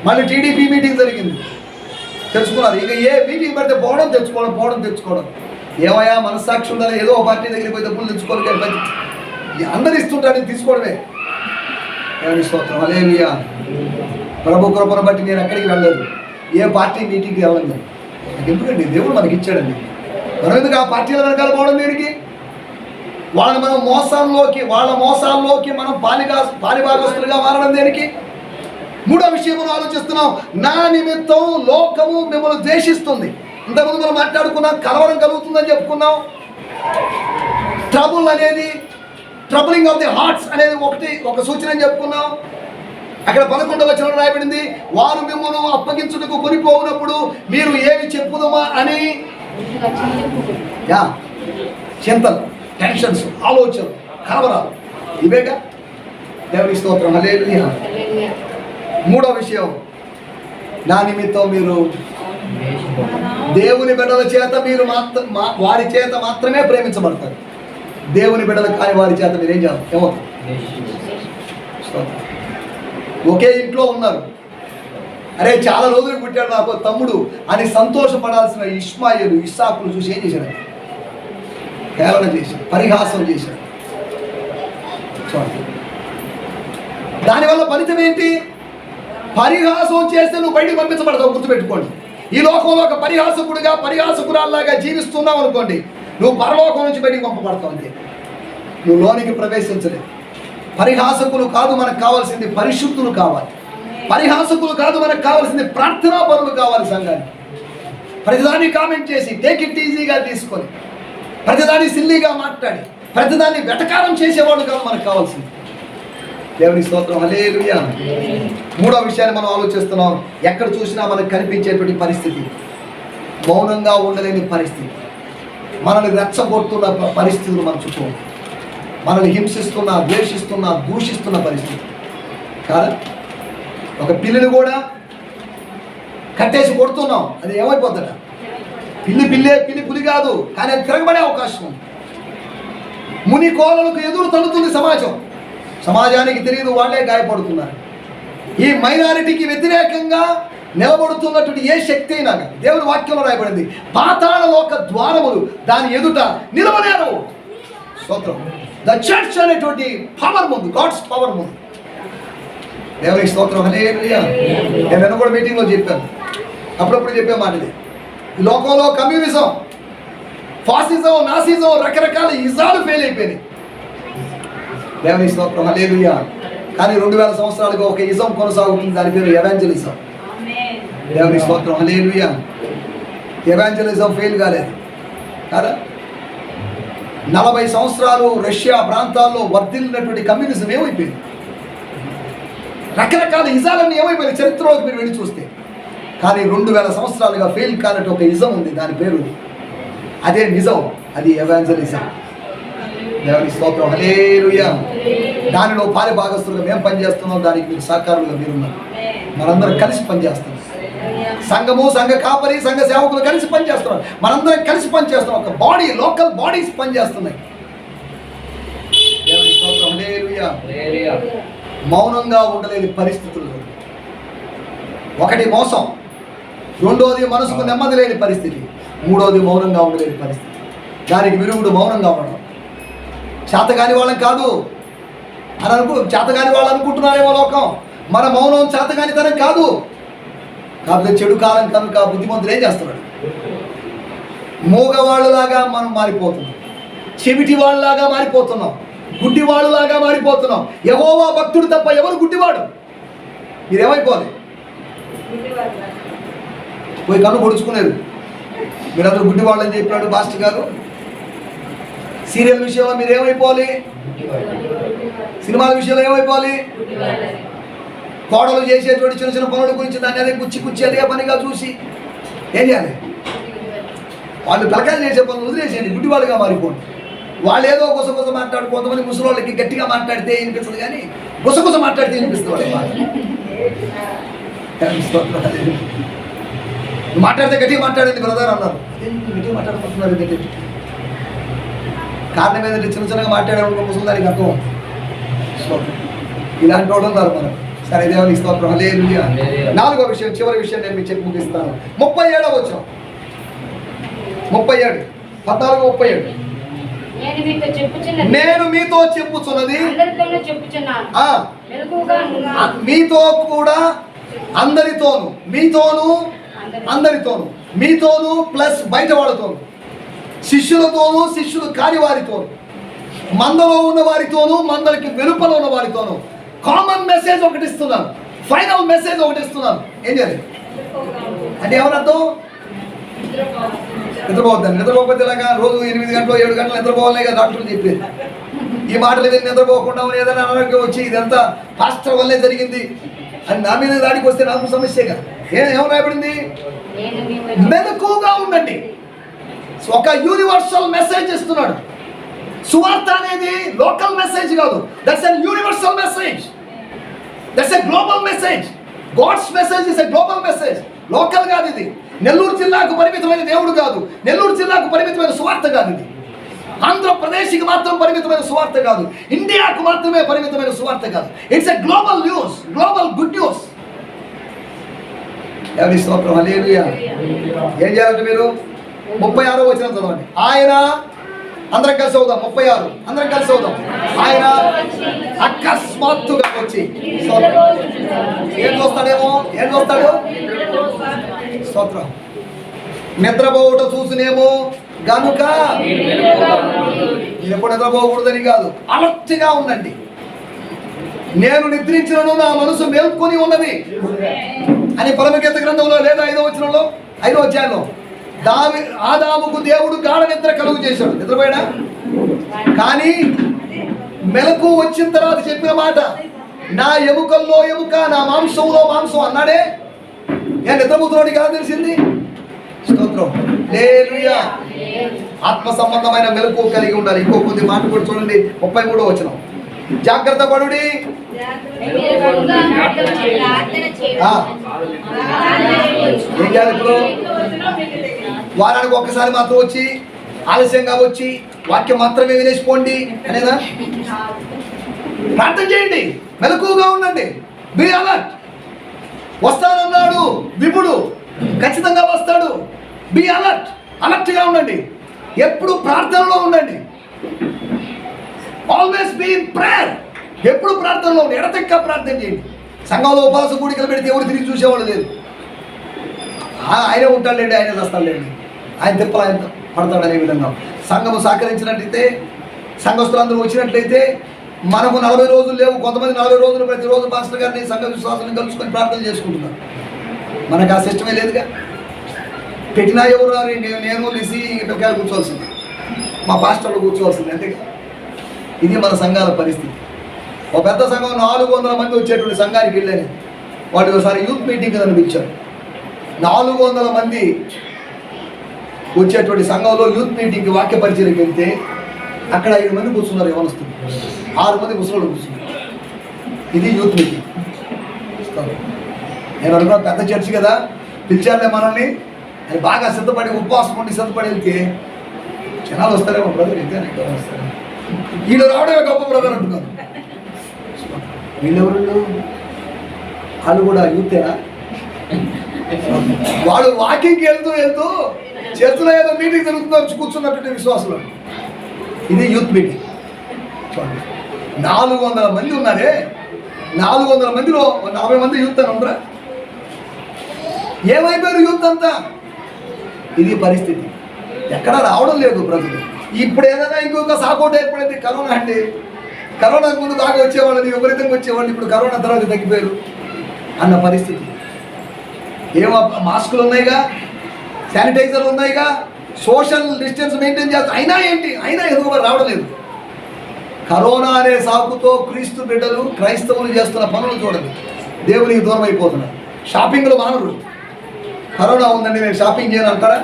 మళ్ళీ టీడీపీ మీటింగ్ జరిగింది, తెచ్చుకున్నారు. ఇక ఏ మీటింగ్ పెడితే పోవడం తెచ్చుకోవడం. ఏమయ్యా మనస్సాక్షి ఉండాలి, ఏదో ఒక పార్టీ దగ్గరికి పోయి డబ్బులు తెచ్చుకోవాలి, అందరు ఇస్తుంటారని తీసుకోవడమే. దేవుని స్తోత్రం, హల్లెలూయా. ప్రభు కృపను బట్టి నేను ఎక్కడికి వెళ్ళలేదు, ఏ పార్టీ మీటింగ్కి వెళ్ళను. నాకు ఎందుకండి? దేవుడు మనకి ఇచ్చాడండి. మనం ఎందుకు ఆ పార్టీల వెనకాల పోవడం దేనికి? వాళ్ళని మనం వాళ్ళ మోసాల్లోకి మనం పాలిభాగస్తులుగా మారడం దేనికి? మూడో విషయం మనం ఆలోచిస్తున్నాం, నా నిమిత్తం లోకము మిమ్మల్ని ద్వేషిస్తుంది. ఇంతకుముందు మనం మాట్లాడుకున్నాం, కలవరం కలుగుతుందని చెప్పుకున్నాం. ట్రబులింగ్ ఆఫ్ ది హార్ట్స్ అనేది ఒక సూచన అని చెప్పుకున్నాం. అక్కడ 11వ వచనంలో రాయబడింది, వారు మిమ్మల్ని అప్పగించుటకు కొనిపోవునప్పుడు మీరు ఏమి చెప్పుదమా అని చింతలు, టెన్షన్స్, ఆలోచనలు, కలవరాలు, ఇవేగా. దేవుని స్తోత్రం, హల్లెలూయా. మూడో విషయం, నా నిమిత్తం మీరు దేవుని బిడ్డల చేత మీరు వారి చేత మాత్రమే ప్రేమించబడతారు. దేవుని బిడ్డలు కాని వారి చేత మీరేం చేస్తారు? ఏమవుతారు? ఒకే ఇంట్లో ఉన్నారు, అరే చాలా రోజులు పుట్టాడు నాకు తమ్ముడు అని సంతోషపడాల్సిన ఇష్మాయేలు, ఇస్సాకులు చూసి ఏం చేశాడు? కేవలం చేశాడు, పరిహాసం చేశాడు. చూడండి, దానివల్ల ఫలితం ఏంటి? పరిహాసం చేస్తే నువ్వు బయటికి పంపించబడతావు. గుర్తుపెట్టుకోండి, ఈ లోకంలో ఒక పరిహాసకురాల్లాగా జీవిస్తున్నావు అనుకోండి, నువ్వు పరలోకం నుంచి బయటికి పంపబడతావు. అంతే, నువ్వు లోనికి ప్రవేశించలేదు. పరిహాసకులు కాదు మనకు కావాల్సింది, పరిశుద్ధులు కావాలి. పరిహాసకులు కాదు మనకు కావాల్సింది, ప్రార్థనా పరులు కావాలి. సంఘాన్ని ప్రతిదాన్ని కామెంట్ చేసి టేక్ ఇట్ ఈజీగా తీసుకొని, ప్రతిదాన్ని సిల్లీగా మాట్లాడి, ప్రతిదాన్ని వెటకారం చేసేవాళ్ళు కాదు మనకు కావాల్సింది. దేవుని స్తోత్రం, హల్లెలూయా. మూడో విషయాన్ని మనం ఆలోచిస్తున్నాం, ఎక్కడ చూసినా మనకు కనిపించేటువంటి పరిస్థితి, మౌనంగా ఉండలేని పరిస్థితి, మనల్ని రెచ్చగొడుతున్న పరిస్థితులు మన చుట్టూ, మనల్ని హింసిస్తున్న, ద్వేషిస్తున్న, దూషిస్తున్న పరిస్థితి కాదా? ఒక పిల్లిని కూడా కట్టేసి కొడుతున్నాం, అది ఏమైపోతుందట? పిల్లి పులి కాదు, కానీ అది తిరగబడే అవకాశం ఉంది. ముని కోలలకు ఎదురు తన్నుతుంది సమాజానికి తెలియదు, వాళ్ళే గాయపడుతున్నారు. ఈ మైనారిటీకి వ్యతిరేకంగా నిలబడుతున్నటువంటి ఏ శక్తి అయినా దేవుని వాక్యంలో రాయబడింది, పాతాళ లోక ద్వారములు దాని ఎదుట నిలబడారు. స్తోత్రం. ద చర్చ్ అనేటువంటి పవర్ ముందు, గాడ్స్ పవర్ ముందు. దేవునికి స్తోత్రం. హల్లెలూయా. నేను కూడా మీటింగ్లో చెప్పాను, అప్పుడప్పుడు చెప్పే మాట ఇది. ఈ లోకంలో కమ్యూనిజం, ఫాసిజం, నాసిజం, రకరకాల ఇజాలు ఫెయిల్ అయిపోయినాయి. దేవునికి స్తోత్రం. హల్లెలూయా. కానీ 2000 సంవత్సరాలుగా ఒక ఇజం కొనసాగుతుంది, దాని పేరు ఎవాంజలిజం. దేవునికి స్తోత్రం. హల్లెలూయా. ఎవాంజలిజం ఫెయిల్ కాలేదు కదా. 40 సంవత్సరాలు రష్యా ప్రాంతాల్లో వర్ధిల్లినటువంటి కమ్యూనిజం ఏమైపోయింది? రకరకాల ఇజాలన్నీ ఏమైపోయింది చరిత్రలోకి మీరు వెళ్ళి చూస్తే. కానీ 2000 సంవత్సరాలుగా ఫెయిల్ కానట్టు ఒక ఇజం ఉంది, దాని పేరు అదే నిజం, అది ఎవాంజలిజం. దేవుని స్తోత్రం. హల్లెలూయా. దానిలో పాలిభాగస్తులుగా మేము పనిచేస్తున్నాం, దానికి మీరు సహకారులుగా మీరున్నారు. మనందరం కలిసి పనిచేస్తున్నాం. సంఘము, సంఘ కాపరి, సంఘ సేవకులు కలిసి పనిచేస్తున్నారు. మనందరం కలిసి పనిచేస్తున్నాం. ఒక బాడీ, లోకల్ బాడీస్ పనిచేస్తున్నాయి. దేవుని స్తోత్రం. హల్లెలూయా. మౌనంగా ఉండలేని పరిస్థితులు. ఒకటి మోసం, రెండోది మనసుకు నెమ్మది లేని పరిస్థితి, మూడోది మౌనంగా ఉండలేని పరిస్థితి. దానికి విరుగుడు మౌనంగా ఉండడం. చేతగాని వాళ్ళం కాదు అని చేతగాని వాళ్ళు అనుకుంటున్నారేమో లోకం. మన మౌనం చేతగానితనం కాదు. కాకపోతే చెడు కాలం కనుక బుద్ధిమంతులు ఏం చేస్తున్నాడు? మూగవాళ్ళలాగా మనం మారిపోతున్నాం, చెవిటి వాళ్ళలాగా మారిపోతున్నాం, గుడ్డివాళ్ళలాగా మారిపోతున్నాం. యెహోవా భక్తుడు తప్ప ఎవరు గుడ్డివాడు? మీరేమైపోవాలి? పోయి కన్ను పొడుచుకునేది. మీరందరూ గుడ్డివాళ్ళని చెప్పినాడు పాస్టర్ గారు. సీరియల్ విషయంలో మీరు ఏమైపోవాలి? సినిమాల విషయంలో ఏమైపోవాలి? కోడలు చేసేటువంటి చిన్న చిన్న పనుల గురించి దాన్ని అదే కుచ్చి అదే పనిగా చూసి ఏం చేయాలి? వాళ్ళు పిలకాయలు చేసే పనులు వదిలేసేయండి, గుడ్డివాళ్ళుగా మారిపోండి. వాళ్ళు ఏదో గుసగుస మాట్లాడు. కొంతమంది ముసలోళ్ళకి గట్టిగా మాట్లాడితే వినిపిస్తుంది, కానీ గుసగుస మాట్లాడితే వినిపిస్తుంది. మాట్లాడితే గట్టిగా మాట్లాడింది బ్రదర్ అన్నారు. గట్టిగా మాట్లాడుకుంటున్నారు. గట్టి కారణం ఏంటంటే చిన్న చిన్నగా మాట్లాడే ముసలి దానికి అర్థం. ఇలాంటి వాళ్ళు ఉన్నారు మనం. సరే, దేవునికి స్తోత్రం. హల్లెలూయా. 4వ విషయం, చివరి విషయం నేను మీకు చెప్పి ముగిస్తాను. 37వ వచనం, 37, 14, 37. నేను మీతో చెప్పుచున్నది మీతో కూడా అందరితోను, మీతోను అందరితోను, మీతోను ప్లస్ బయట వాళ్ళతోను, శిష్యులతోనూ శిష్యులు కాని వారితోను, మందలో ఉన్న వారితోనూ మందలకి వెలుపల ఉన్న వారితోనూ కామన్ మెసేజ్ ఒకటి ఇస్తున్నాను, ఫైనల్ మెసేజ్ ఒకటి ఇస్తున్నాను. ఏం చేయాలి అంటే ఎవరర్థం? నిద్రపోవద్దని. నిద్రపోకపోతే ఇలాగా రోజు 8 గంటలు 7 గంటలు నిద్రపోవాలనే కదా డాక్టర్లు చెప్పేది. ఈ మాటలు విని నిద్రపోకుండా ఏదైనా అనారోగ్యం వచ్చి ఇదంతా పాస్టర్ వల్లే జరిగింది అని నా మీద దాడికి వస్తే నాకు సమస్యగా. ఏమో రాయబడింది? మెలకువగా ఉండండి. ఒక యూనివర్సల్ మెసేజ్ ఇస్తున్నాడు. సువార్త అనేది లోకల్ మెసేజ్ కాదు. That's a universal message. That's a global message. God's message is a global message. Local కాదు ఇది. నెల్లూరు జిల్లాకు పరిమితమైన దేవుడు కాదు. నెల్లూరు జిల్లాకు పరిమితమైన సువార్త కాదు ఇది. ఆంధ్రప్రదేశ్కి మాత్రం పరిమితమైన సువార్త కాదు. ఇండియాకు మాత్రమే పరిమితమైన సువార్త కాదు. It's a global news, global good news. ఎవరి స్తోత్రం. హల్లెలూయా. ఏం చేయాలంటే మీరు 36వ వచనం చదవండి. ఆయన, అందరం కలిసి అవుదాం. 36, అందరం కలిసి అవుదాం. ఆయన అకస్మాత్తుగా వచ్చి ఏం చూస్తాడేమో? ఏం చూస్తాడు? స్తోత్రం. నిద్రపోవుట చూసినేమో గనుక మీరు ఎప్పుడు నిద్రపోకూడదని కాదు, అలర్ట్గా ఉండండి. నేను నిద్రించినను నా మనసు మేల్కొని ఉన్నది అని పరమగీత గ్రంథంలో లేదా 5వ వచనంలో 5వ అధ్యాయంలో ఆదాముకు దేవుడు గాఢ నిద్ర కలుగు చేశాడు. నిద్రపోయాడా? కానీ మెలకు వచ్చిన తర్వాత చెప్పిన మాట, నా ఎముకల్లో ఎముక, నా మాంసంలో మాంసం అన్నాడే. నేను నిద్రపోతున్నాడు కదా తెలిసింది. స్తోత్రం. హల్లెలూయా. ఆత్మ సంబంధమైన మెలకు కలిగి ఉండాలి. ఇంకో కొద్ది మాట కూడా చూడండి. 33వ వచనం. జాగ్రత్త పడుడి. ఏం చేయాలి ఇప్పుడు? వారానికి ఒక్కసారి మాత్రం వచ్చి, ఆలస్యంగా వచ్చి వాక్యం మాత్రమే వినేసిపోండి అనేదా? ప్రార్థన చేయండి, మెలకువగా ఉండండి. Be alert. వస్తానన్నాడు విభుడు, ఖచ్చితంగా వస్తాడు. బి అలర్ట్, అలర్ట్గా ఉండండి. ఎప్పుడు ప్రార్థనలో ఉండండి. Always be in prayer. ఎప్పుడు ప్రార్థనలో ఉండి ఎడతెక్క ప్రార్థన చేయండి. సంఘంలో ఉపవాస కూడికలు పెడితే ఎవరు తిరిగి చూసేవాళ్ళు లేదు. ఆయనే ఉంటాడులేండి, ఆయనే చేస్తాడులేండి, ఆయన తిప్పలు ఆయన పడతాడు అనే విధంగా సంఘము సహకరించినట్లయితే, సంఘస్థులందరూ వచ్చినట్లయితే మనకు 40 రోజులు లేవు. కొంతమంది 40 రోజులు ప్రతిరోజు పాస్టర్ గారిని సంఘ విశ్వాసాన్ని కలుసుకొని ప్రార్థన చేసుకుంటున్నారు. మనకు ఆ సిస్టమే లేదుగా. పెట్టినా ఎవరు రారు. నేను లిసి పిల్లకాయలు కూర్చోవాల్సింది, మా పాస్టర్లు కూర్చోవాల్సింది, అంతేగా. ఇది మన సంఘాల పరిస్థితి. ఒక పెద్ద సంఘం 400 మంది వచ్చేటువంటి సంఘానికి వెళ్ళాను. వాటి ఒకసారి యూత్ మీటింగ్ అనిపించారు. 400 మంది వచ్చేటువంటి సంఘంలో యూత్ మీటింగ్కి వాక్య పరిచయకి వెళ్తే అక్కడ 5 మంది కూర్చున్నారు. యవనస్తులు 6 మంది ముసలోళ్ళు కూర్చున్నారు. ఇది యూత్ మీటింగ్. నేను అనుకున్నా పెద్ద చర్చి కదా, పిలిచారులే మనల్ని అని బాగా సిద్ధపడి ఉపవాసం ఉండి సిద్ధపడి వెళ్తే జనాలు వస్తారేమో బ్రదర్, ఇంతేనే వస్తారు, వీళ్ళు రావడమే గొప్ప బ్రదర్ అంటున్నారు. వీళ్ళెవరు? వాళ్ళు కూడా యూతేనా? వాడు వాకింగ్కి వెళ్తూ చర్చలో ఏదో మీటింగ్ జరుగుతుందో కూర్చున్నటువంటి విశ్వాసులు. ఇది యూత్ మీటింగ్. 400 మంది ఉన్నారే, 400 మందిలో 40 మంది యూత్ అని ఉండరా? ఏమైపోయారు యూత్ అంతా? ఇది పరిస్థితి. ఎక్కడా రావడం లేదు ప్రజలు. ఇప్పుడు ఏదైనా ఇంకొక సాపోర్ట్ ఏర్పడింది. కరోనా అంటే కరోనాకు ముందు బాగా వచ్చేవాళ్ళని, విపరీతంగా వచ్చేవాళ్ళు, ఇప్పుడు కరోనా తర్వాత తగ్గిపోయారు అన్న పరిస్థితి. ఏమో మాస్కులు ఉన్నాయిగా, శానిటైజర్లు ఉన్నాయిగా, సోషల్ డిస్టెన్స్ మెయింటైన్ చేస్తా, అయినా ఏంటి, అయినా ఎందుకు రావడం లేదు. కరోనా అనే సాకుతో క్రీస్తు బిడ్డలు క్రైస్తవులు చేస్తున్న పనులు చూడండి, దేవునికి దూరం అయిపోతున్నారు. షాపింగ్లు మానరు. కరోనా ఉందండి నేను షాపింగ్ చేయను అంటారా?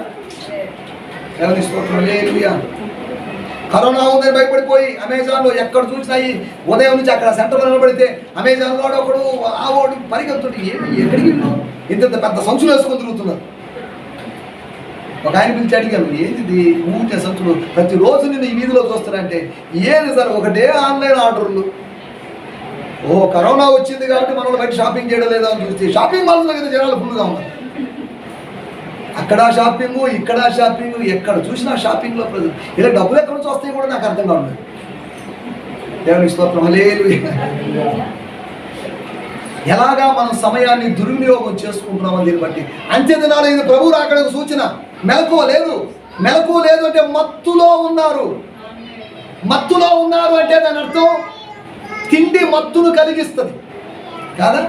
దేవుని స్తోత్రం. హల్లెలూయా. కరోనా ఉందని భయపడిపోయి అమెజాన్లో ఎక్కడ చూసినా ఈ ఉదయం నుంచి అక్కడ సెంటర్లో నిలబడితే అమెజాన్ వాడు ఒకడు ఆ వాడు పరిగెత్తుంటే ఎక్కడికి ఇంత పెద్ద సంచులు వేసుకొని తిరుగుతున్నారు. ఒక ఆయన పిలిచి అడిగాను, ఏంటిది ఊటే సంచులు ప్రతిరోజు నేను ఈ వీధిలో చూస్తానంటే, ఏది సార్ ఒకటే ఆన్లైన్ ఆర్డర్లు. కరోనా వచ్చింది కాబట్టి మనం బయట షాపింగ్ చేయడం లేదా అని చూస్తే షాపింగ్ మాల్స్లో కదా జనాలు ఫుల్గా ఉన్నారు. అక్కడ షాపింగు, ఇక్కడ షాపింగు, ఎక్కడ చూసినా షాపింగ్లో ప్రజలు. ఇలా డబ్బులు ఎక్కడ నుంచి వస్తాయి కూడా నాకు అర్థం కావట్లేదు. దేవుని స్తోత్రం. హల్లెలూయా. ఎలాగా మనం సమయాన్ని దుర్వినియోగం చేసుకుంటున్నామని దీన్ని బట్టి అంత్య దినాలు ఇది ప్రభు రాకడకు సూచన. మెలకువ లేదు. మెలకువ లేదు అంటే మత్తులో ఉన్నారు. మత్తులో ఉన్నారు అంటే దాని అర్థం తిండి మత్తును కలిగిస్తుంది కాదా?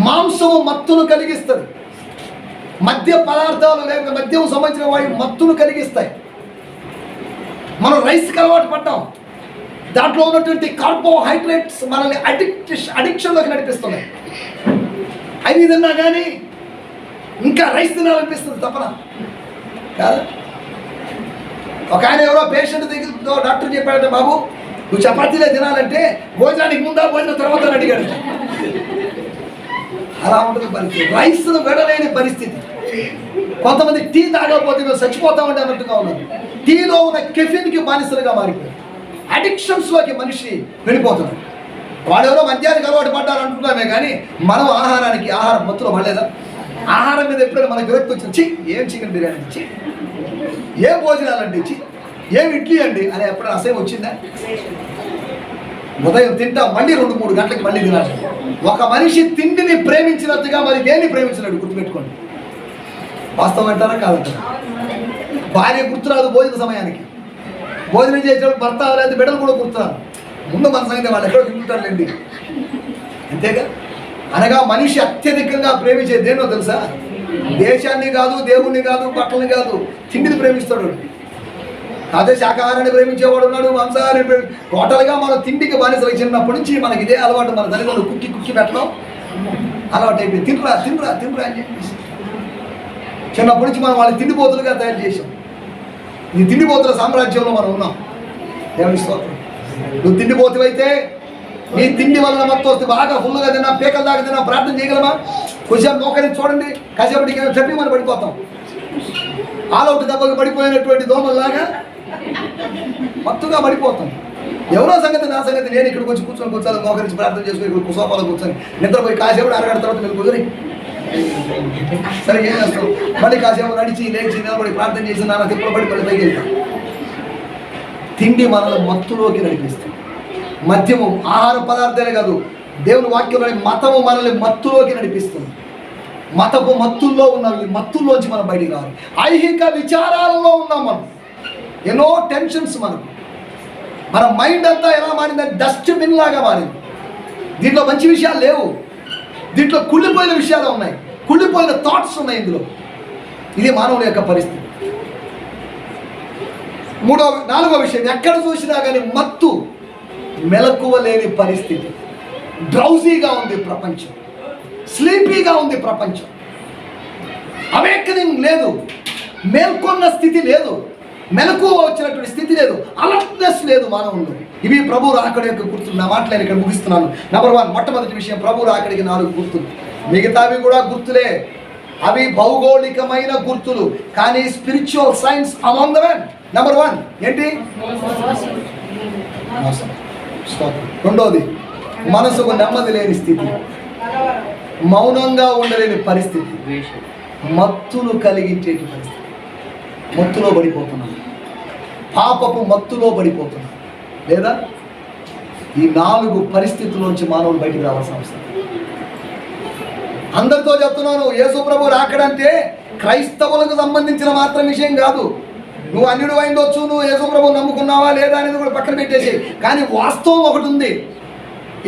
మాంసము మత్తును కలిగిస్తుంది. మద్య పదార్థాలు లేక మద్యం సంబంధించిన వాటి మత్తును కలిగిస్తాయి. మనం రైస్కి అలవాటు పడ్డాం. దాంట్లో ఉన్నటువంటి కార్బోహైడ్రేట్స్ మనల్ని అడిక్షన్లోకి నడిపిస్తున్నాయి. అవి తిన్నా కానీ ఇంకా రైస్ తినాలనిపిస్తుంది తప్పన కాదా? ఒక ఆయన ఎవరో పేషెంట్ దగ్గరతో డాక్టర్ చెప్పాడంటే, బాబు నువ్వు చపాతీలే తినాలంటే భోజనానికి ముందా భోజనం తర్వాత అని అడిగాడు. అలా ఉంటుంది పరిస్థితి. రైస్ను విడలేని పరిస్థితి. కొంతమంది టీ తాగకపోతే మేము చచ్చిపోతామంటే అన్నట్టుగా ఉన్నారు. టీలో ఉన్న కెఫిన్కి బానిసలుగా మారిపోయారు. అడిక్షన్స్లోకి మనిషి వెళ్ళిపోతున్నాడు. వాడెవరో మద్యానికి అలవాటు పడ్డారు అంటున్నామే కానీ మనం ఆహారం మత్తులో పడలేదా? ఆహారం మీద ఎప్పుడైనా మనకు విరక్తి వచ్చింది, ఏం చికెన్ బిర్యానీ ఇచ్చి, ఏం భోజనాలండి ఇచ్చి, ఏం ఇడ్లీ అండి అని ఎప్పుడైనా అసహ్యం వచ్చిందా? ఉదయం తింటా మళ్ళీ 2-3 గంటలకి మళ్ళీ తినాలి. ఒక మనిషి తిండిని ప్రేమించినట్టుగా మరి దేన్ని ప్రేమించినట్టు గుర్తుపెట్టుకోండి. వాస్తవం అంటారా కాదంటారా? భార్య గుర్తురాదు భోజన సమయానికి. భోజనం చేసేటప్పుడు భర్త లేదా బిడ్డలు కూడా గుర్తురాదు. ముందు మన సంగతి వాళ్ళు ఎక్కడో తింటుంటారులేండి, అంతేగా. అనగా మనిషి అత్యధికంగా ప్రేమించే దేన్నో తెలుసా? దేశాన్ని కాదు, దేవుణ్ణి కాదు, బట్టల్ని కాదు, తిండిని ప్రేమిస్తాడు. అదే శాకాహారాన్ని ప్రేమించేవాడు ఉన్నాడు, మాంసాహారాన్ని టోటల్గా మనం తిండికి బానిసలు చిన్నప్పటి నుంచి మనకి ఇదే అలవాటు. మన తల్లిదండ్రులు కుక్కి పెట్టడం అలవాటు అయిపోయింది. తినరా అని చెప్పేసి చిన్నప్పటి నుంచి మనం వాళ్ళని తిండిపోతులుగా తయారు చేసాం. ఈ తిండిపోతుల సామ్రాజ్యంలో మనం ఉన్నాం. దేవుని స్తోత్రం. నువ్వు తిండిపోతువైతే నీ తిండి వలన మొత్తం వస్తే బాగా ఫుల్గా తిన్నా, పేకల దాకా తిన్నా, ప్రార్థన చేయగలమా? కొంచెం నోకరించి చూడండి, కాసేపటికి చెప్పి మనం పడిపోతాం. ఆలౌట్ దెబ్బలు పడిపోయినటువంటి దోమల్లాగా మత్తుగా పడిపోతాం. ఎవరో సంగతి నా సంగతి, నేను ఇక్కడికి వచ్చి కూర్చొని మోకరించి ప్రార్థన చేసుకుని ఇక్కడ సోఫాలో కూర్చొని నిద్రపోయి కాసేపు అరగంట తర్వాత మీరు కుదిరి సరే ఏం చేస్తాం? మళ్ళీ కాసేపు నడిచి లేచి నిలబడి ప్రార్థన చేసి నాన్న తిప్పలు పడి మళ్ళీ పైకి వెళ్తాం. తిండి మనల్ని మత్తులోకి నడిపిస్తుంది. మద్యము, ఆహార పదార్థాలే కాదు, దేవుని వాక్యంలోని మతము మనల్ని మత్తులోకి నడిపిస్తుంది. మతపు మత్తుల్లో ఉన్నాం. ఈ మత్తుల్లోంచి మనం బయటికి రావాలి. ఐహిక విచారాలలో ఉన్నాం మనం. ఎన్నో టెన్షన్స్ మనకు. మన మైండ్ అంతా ఎలా మారిందంటే డస్ట్బిన్ లాగా మారింది. దీంట్లో మంచి విషయాలు లేవు. దీంట్లో కుళ్ళిపోయిన విషయాలు ఉన్నాయి, కుళ్ళిపోయిన థాట్స్ ఉన్నాయి ఇందులో. ఇది మానవుల యొక్క పరిస్థితి. నాలుగో విషయం, ఎక్కడ చూసినా కానీ మత్తు, మెలకువ లేని పరిస్థితి. డ్రౌజీగా ఉంది ప్రపంచం, స్లీపీగా ఉంది ప్రపంచం. అవేకనింగ్ లేదు, మేల్కొన్న స్థితి లేదు, మెలకువ వచ్చినటువంటి స్థితి లేదు, అలర్ట్నెస్ లేదు మానవుల్లో. ఇవి ప్రభు రాకడి యొక్క గుర్తులు. నా మాటలు ఇక్కడ ముగిస్తున్నాను. నెంబర్ 1, మొట్టమొదటి విషయం, ప్రభు రాకడికి 4 గుర్తులు. మిగతావి కూడా గుర్తులే, అవి భౌగోళికమైన గుర్తులు, కానీ spiritual science among the men. Number 1 ఏంటి? రెండోది, మనసుకు నెమ్మది లేని స్థితి, మౌనంగా ఉండలేని పరిస్థితి, మత్తులు కలిగించే పరిస్థితి. మత్తులో పడిపోతున్నాం, పాపపు మత్తులో పడిపోతున్నాం. లేదా ఈ 4 పరిస్థితుల నుంచి మానవులు బయటికి రావాల్సిన అవసరం. అందరితో చెప్తున్నాను, యేసు ప్రభు రాకడంటే క్రైస్తవులకు సంబంధించిన మాత్రం విషయం కాదు. నువ్వు అన్యుడు అయిండొచ్చు, నువ్వు యేసు ప్రభు నమ్ముకున్నావా లేదా అనేది కూడా పక్కన పెట్టేసి, కానీ వాస్తవం ఒకటి ఉంది.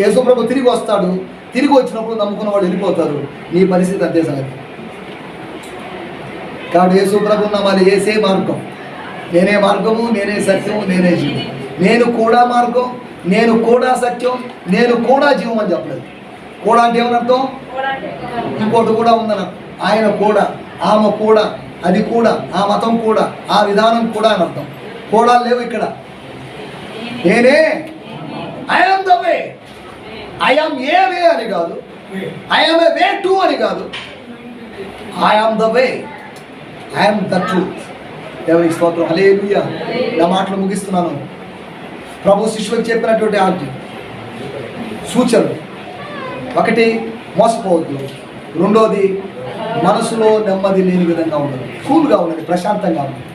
యేసు ప్రభు తిరిగి వస్తాడు, తిరిగి వచ్చినప్పుడు నమ్ముకున్న వాళ్ళు వెళ్ళిపోతారు. నీ పరిస్థితి అంతే సంగతి. కాబట్టి యేసు ప్రభు నమ్మాలి. ఏసే మార్గం, నేనే మార్గము, నేనే సత్యము, నేనే జీవం. నేను కూడా మార్గం, నేను కూడా సత్యం, నేను కూడా జీవం అని చెప్పలేదు. కూడా అంటే ఏమనర్థం? ఇంకోటి కూడా ఉందన్న. ఆయన కూడా, ఆమె కూడా, అది కూడా, ఆ మతం కూడా, ఆ విధానం కూడా అని అర్థం. కూడా లేవు ఇక్కడ. నేనే I'm the way, I'm a way అని కాదు, ఐఎమ్ ఏ వే టు అని కాదు, I'm the way, I'm the truth. దేవునికి స్తోత్రం, హల్లెలూయా. నా మాటలు ముగిస్తున్నాను. ప్రభు శిష్యులకు చెప్పినటువంటి ఆజ్ఞ, సూచనలు. 1, మోసపోవద్దు. 2, మనసులో నెమ్మది లేని విధంగా ఉండదు, కూల్గా ఉండండి, ప్రశాంతంగా ఉండండి,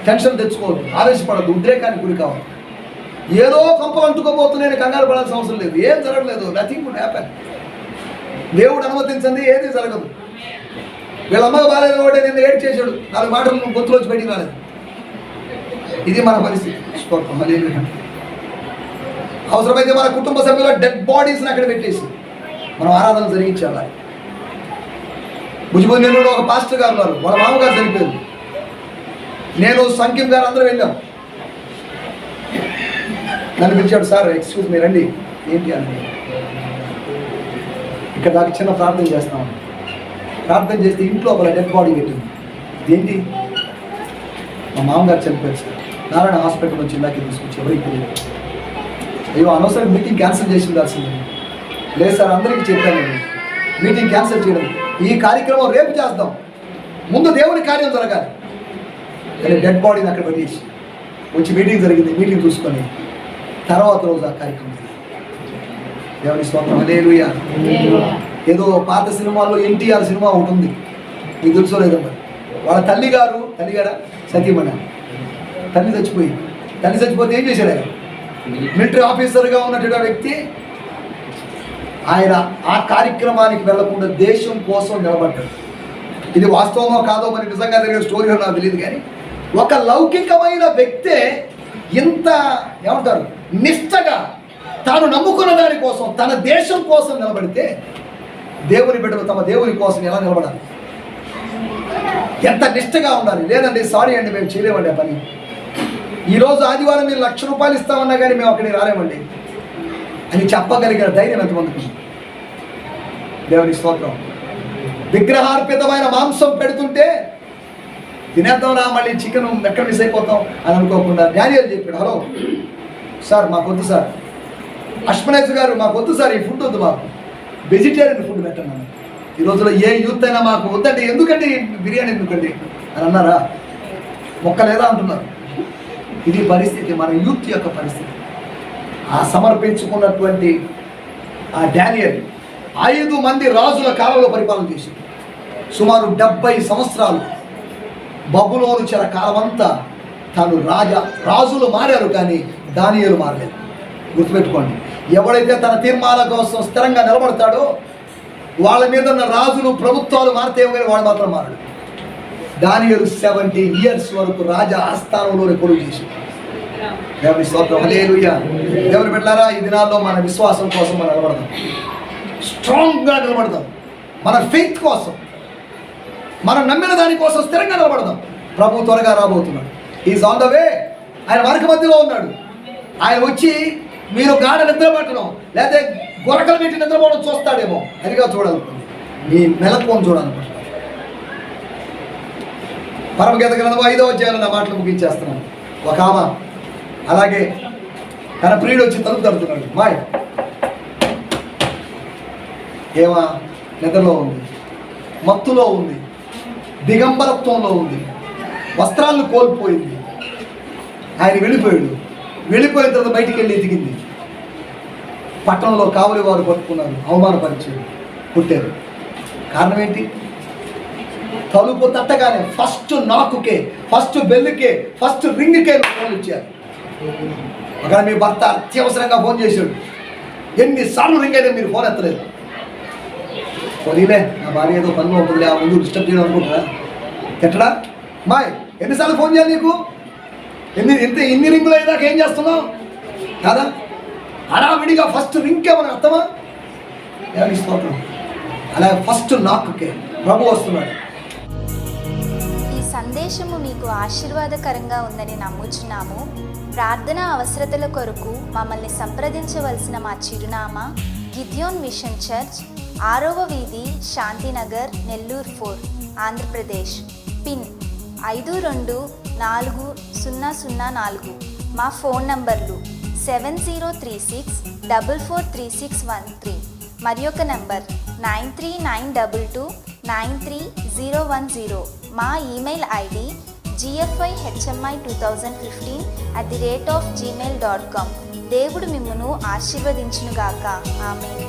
టెన్షన్ తెచ్చుకోవద్దు, ఆవేశపడద్దు, ఉద్రేకానికి గురి కావద్దు. ఏదో కొంపలు అంటుకోబోతున్నాయని కంగారు పడాల్సిన అవసరం లేదు. ఏం జరగలేదు, నథింగ్ వుడ్ హ్యాపెన్. దేవుడు అనుమతించింది ఏది జరగదు. వీళ్ళ అమ్మకు బాగాలేదు ఒకటే నిన్న ఏడ్ చేశాడు, 4 మాటలు గొంతులోంచి బయటికి రాలేదు. ఇది మన పరిస్థితి. అవసరమైతే మన కుటుంబ సభ్యుల డెడ్ బాడీస్ని అక్కడ పెట్టేసి మనం ఆరాధన జరిగించాలి. భుజబున్నెల్లూరులో ఒక పాస్టర్ గారు ఉన్నారు, వాళ్ళ మామగారు చనిపోయారు. నేను సంఖ్యం గారు అందరూ వెళ్ళాం. నన్ను పిలిచాడు, సార్ ఎక్స్క్యూజ్ మీ రండి. ఏంటి అని, ఇక్కడ దాకా చిన్న ప్రార్థన చేస్తాను. ప్రార్థన చేస్తే ఇంట్లో ఒక డెడ్ బాడీ పెట్టింది. ఏంటి? మా మామగారు చనిపోయారు సార్, నారాయణ హాస్పిటల్ నుంచి ఇందాక తీసుకొచ్చి, ఎవరికి తెలియదు. అయ్యో, అనవసరం మీటింగ్ క్యాన్సిల్ చేసి ఉండాల్సింది. లేదు సార్, అందరికీ చెప్పాను నేను, మీటింగ్ క్యాన్సిల్ చేయడం, ఈ కార్యక్రమం రేపు చేద్దాం, ముందు దేవుని కార్యం జరగాలి. కానీ డెడ్ బాడీని అక్కడ పెట్టేసి వచ్చి మీటింగ్ జరిగింది. మీటింగ్ చూసుకొని తర్వాత రోజు ఆ కార్యక్రమం జరిగింది. దేవుని స్తోత్రం, హల్లెలూయా. ఏదో పాత సినిమాల్లో ఎన్టీఆర్ సినిమా ఒకటి ఉంది, మీకు తెలుసో లేదో మరి. వాళ్ళ తల్లిగారా సతీమణి, తల్లి చచ్చిపోతే ఏం చేశాడు ఆయన? మిలిటరీ ఆఫీసర్గా ఉన్నటువంటి వ్యక్తి ఆయన ఆ కార్యక్రమానికి వెళ్లకుండా దేశం కోసం నిలబడ్డాడు. ఇది వాస్తవమో కాదో మరి నిజంగా జరిగిన స్టోరీ నాకు తెలియదు, కానీ ఒక లౌకికమైన వ్యక్తే ఇంత ఏమంటారు నిష్టగా తాను నమ్ముకున్న దాని కోసం, తన దేశం కోసం నిలబడితే దేవుని బిడ్డలు తమ దేవుని కోసం ఎలా నిలబడాలి? ఎంత నిష్టగా ఉండాలి. లేదండి సారీ అండి మేము చేయలేమండి ఆ పని, ఈరోజు ఆదివారం మీరు ₹1,00,000 ఇస్తామన్నా కానీ మేము అక్కడికి రాలేమండి అని చెప్పగలిగిన ధైర్యం ఎంతమందికి? దేవుని స్తోత్రం. విగ్రహార్పితమైన మాంసం పెడుతుంటే తినేద్దాం రా, మళ్ళీ చికెన్ ఎక్కడ మిస్ అయిపోతాం అని అనుకోకుండా డానియల్ చెప్పాడు, హలో సార్ మాకు వద్దు సార్, అష్మనేజ్ గారు మాకు వద్దు సార్, ఈ ఫుడ్ వద్దు, మాకు వెజిటేరియన్ ఫుడ్ పెట్టండి. ఈ రోజులో ఏ యూత్ అయినా మాకు వద్దండి, ఎందుకండి బిర్యానీ ఎందుకండి అని అన్నారా? మొక్క లేదా అంటున్నారు. ఇది పరిస్థితి, మన యూత్ యొక్క పరిస్థితి. ఆ సమర్పించుకున్నటువంటి ఆ డానియల్ 5 మంది రాజుల కాలంలో పరిపాలన చేసింది. సుమారు 70 సంవత్సరాలు బబులోను చెర కాలం అంతా తాను రాజులు మారారు కానీ దానియేలు మారలేదు. గుర్తుపెట్టుకోండి, ఎవడైతే తన తీర్మానాల కోసం స్థిరంగా నిలబడతాడో వాళ్ళ మీద ఉన్న రాజులు ప్రభుత్వాలు మారితే కానీ వాడు మాత్రం మారడు. దానియేలు 70 years వరకు రాజా ఆస్థానంలోనే కొలువు చేసి. దేవుని స్తోత్రం, హల్లెలూయా. దేవుని బిడ్డలారా, ఈ దినాల్లో మన విశ్వాసం కోసం మనం నిలబడదాం, స్ట్రాంగ్గా నిలబడదాం. మన ఫెయిత్ కోసం, మనం నమ్మిన దానికోసం స్థిరంగా నిలబడదాం. ప్రభు త్వరగా రాబోతున్నాడు. Is on the way. ఆయన మార్గ మధ్యలో ఉన్నాడు. ఆయన వచ్చి మీరు గాఢ నిద్ర పట్టడం లేకపోతే గొరకలు పెట్టి నిద్రపోవడం చూస్తాడేమో, అదిగా చూడాలనుకుంది. మీ మెలకువను చూడాలనుకుంటున్నాను. పరమగీత గ్రంథం 5వ అధ్యాయంలో నా మాటలు ముగించేస్తున్నాను. ఒక ఆమె అలాగే తన ప్రియుడు వచ్చి తలుపు తడుతున్నాడు. మాయ్ ఏమా నిద్రలో ఉంది, మత్తులో ఉంది, దిగంబరత్వంలో ఉంది, వస్త్రాలను కోల్పోయింది. ఆయన వెళ్ళిపోయాడు. వెళ్ళిపోయిన తర్వాత బయటికి వెళ్ళి ఎతికింది. పట్టణంలో కావలి వారు పట్టుకున్నారు, అవమానపరిచారు, పుట్టారు. కారణం ఏంటి? తలుపు తట్టగానే ఫస్ట్ నాకుకే, ఫస్ట్ బెల్లుకే, ఫస్ట్ రింగ్కే ఫోన్ ఇచ్చారు. అక్కడ మీ భర్త అత్యవసరంగా ఫోన్ చేశాడు. ఎన్నిసార్లు రింగ్ అయితే మీరు ఫోన్ ఎత్తలేదు. పోనీలే, నా భార్య ఏదో పనిలో ఉంటుంది, ఆ ముందు డిస్టర్బ్ చేయడం అనుకుంటున్నా. ఎట్టడా మాయ్, ఎన్నిసార్లు ఫోన్ చేయాలి నీకు? ఎన్ని రింగులు అయ్యేదాకా ఏం చేస్తున్నావు కాదా? హడావిడిగా ఫస్ట్ రింగ్కే మన అర్థమా? ఏమి స్తోత్రం. అలా ఫస్ట్ నాకుకే ప్రభు వస్తున్నాడు. ఈ సందేశము మీకు ఆశీర్వాదకరంగా ఉందని నమ్ముచున్నాము. ప్రార్థన అవసరతల కొరకు మమ్మల్ని సంప్రదించవలసిన మా చిరునామా గిద్యోన్ మిషన్ చర్చ్, 6వ వీధి, శాంతినగర్, నెల్లూరు 4, ఆంధ్రప్రదేశ్. పిన్ 524004. మా ఫోన్ నంబర్లు 7036443613 మరి ఒక నంబర్ 9392293010. మా ఈమెయిల్ ఐడి gfihmi2015@gmail.com. దేవుడు మిమ్మును ఆశీర్వదించునుగాక. ఆమేన్.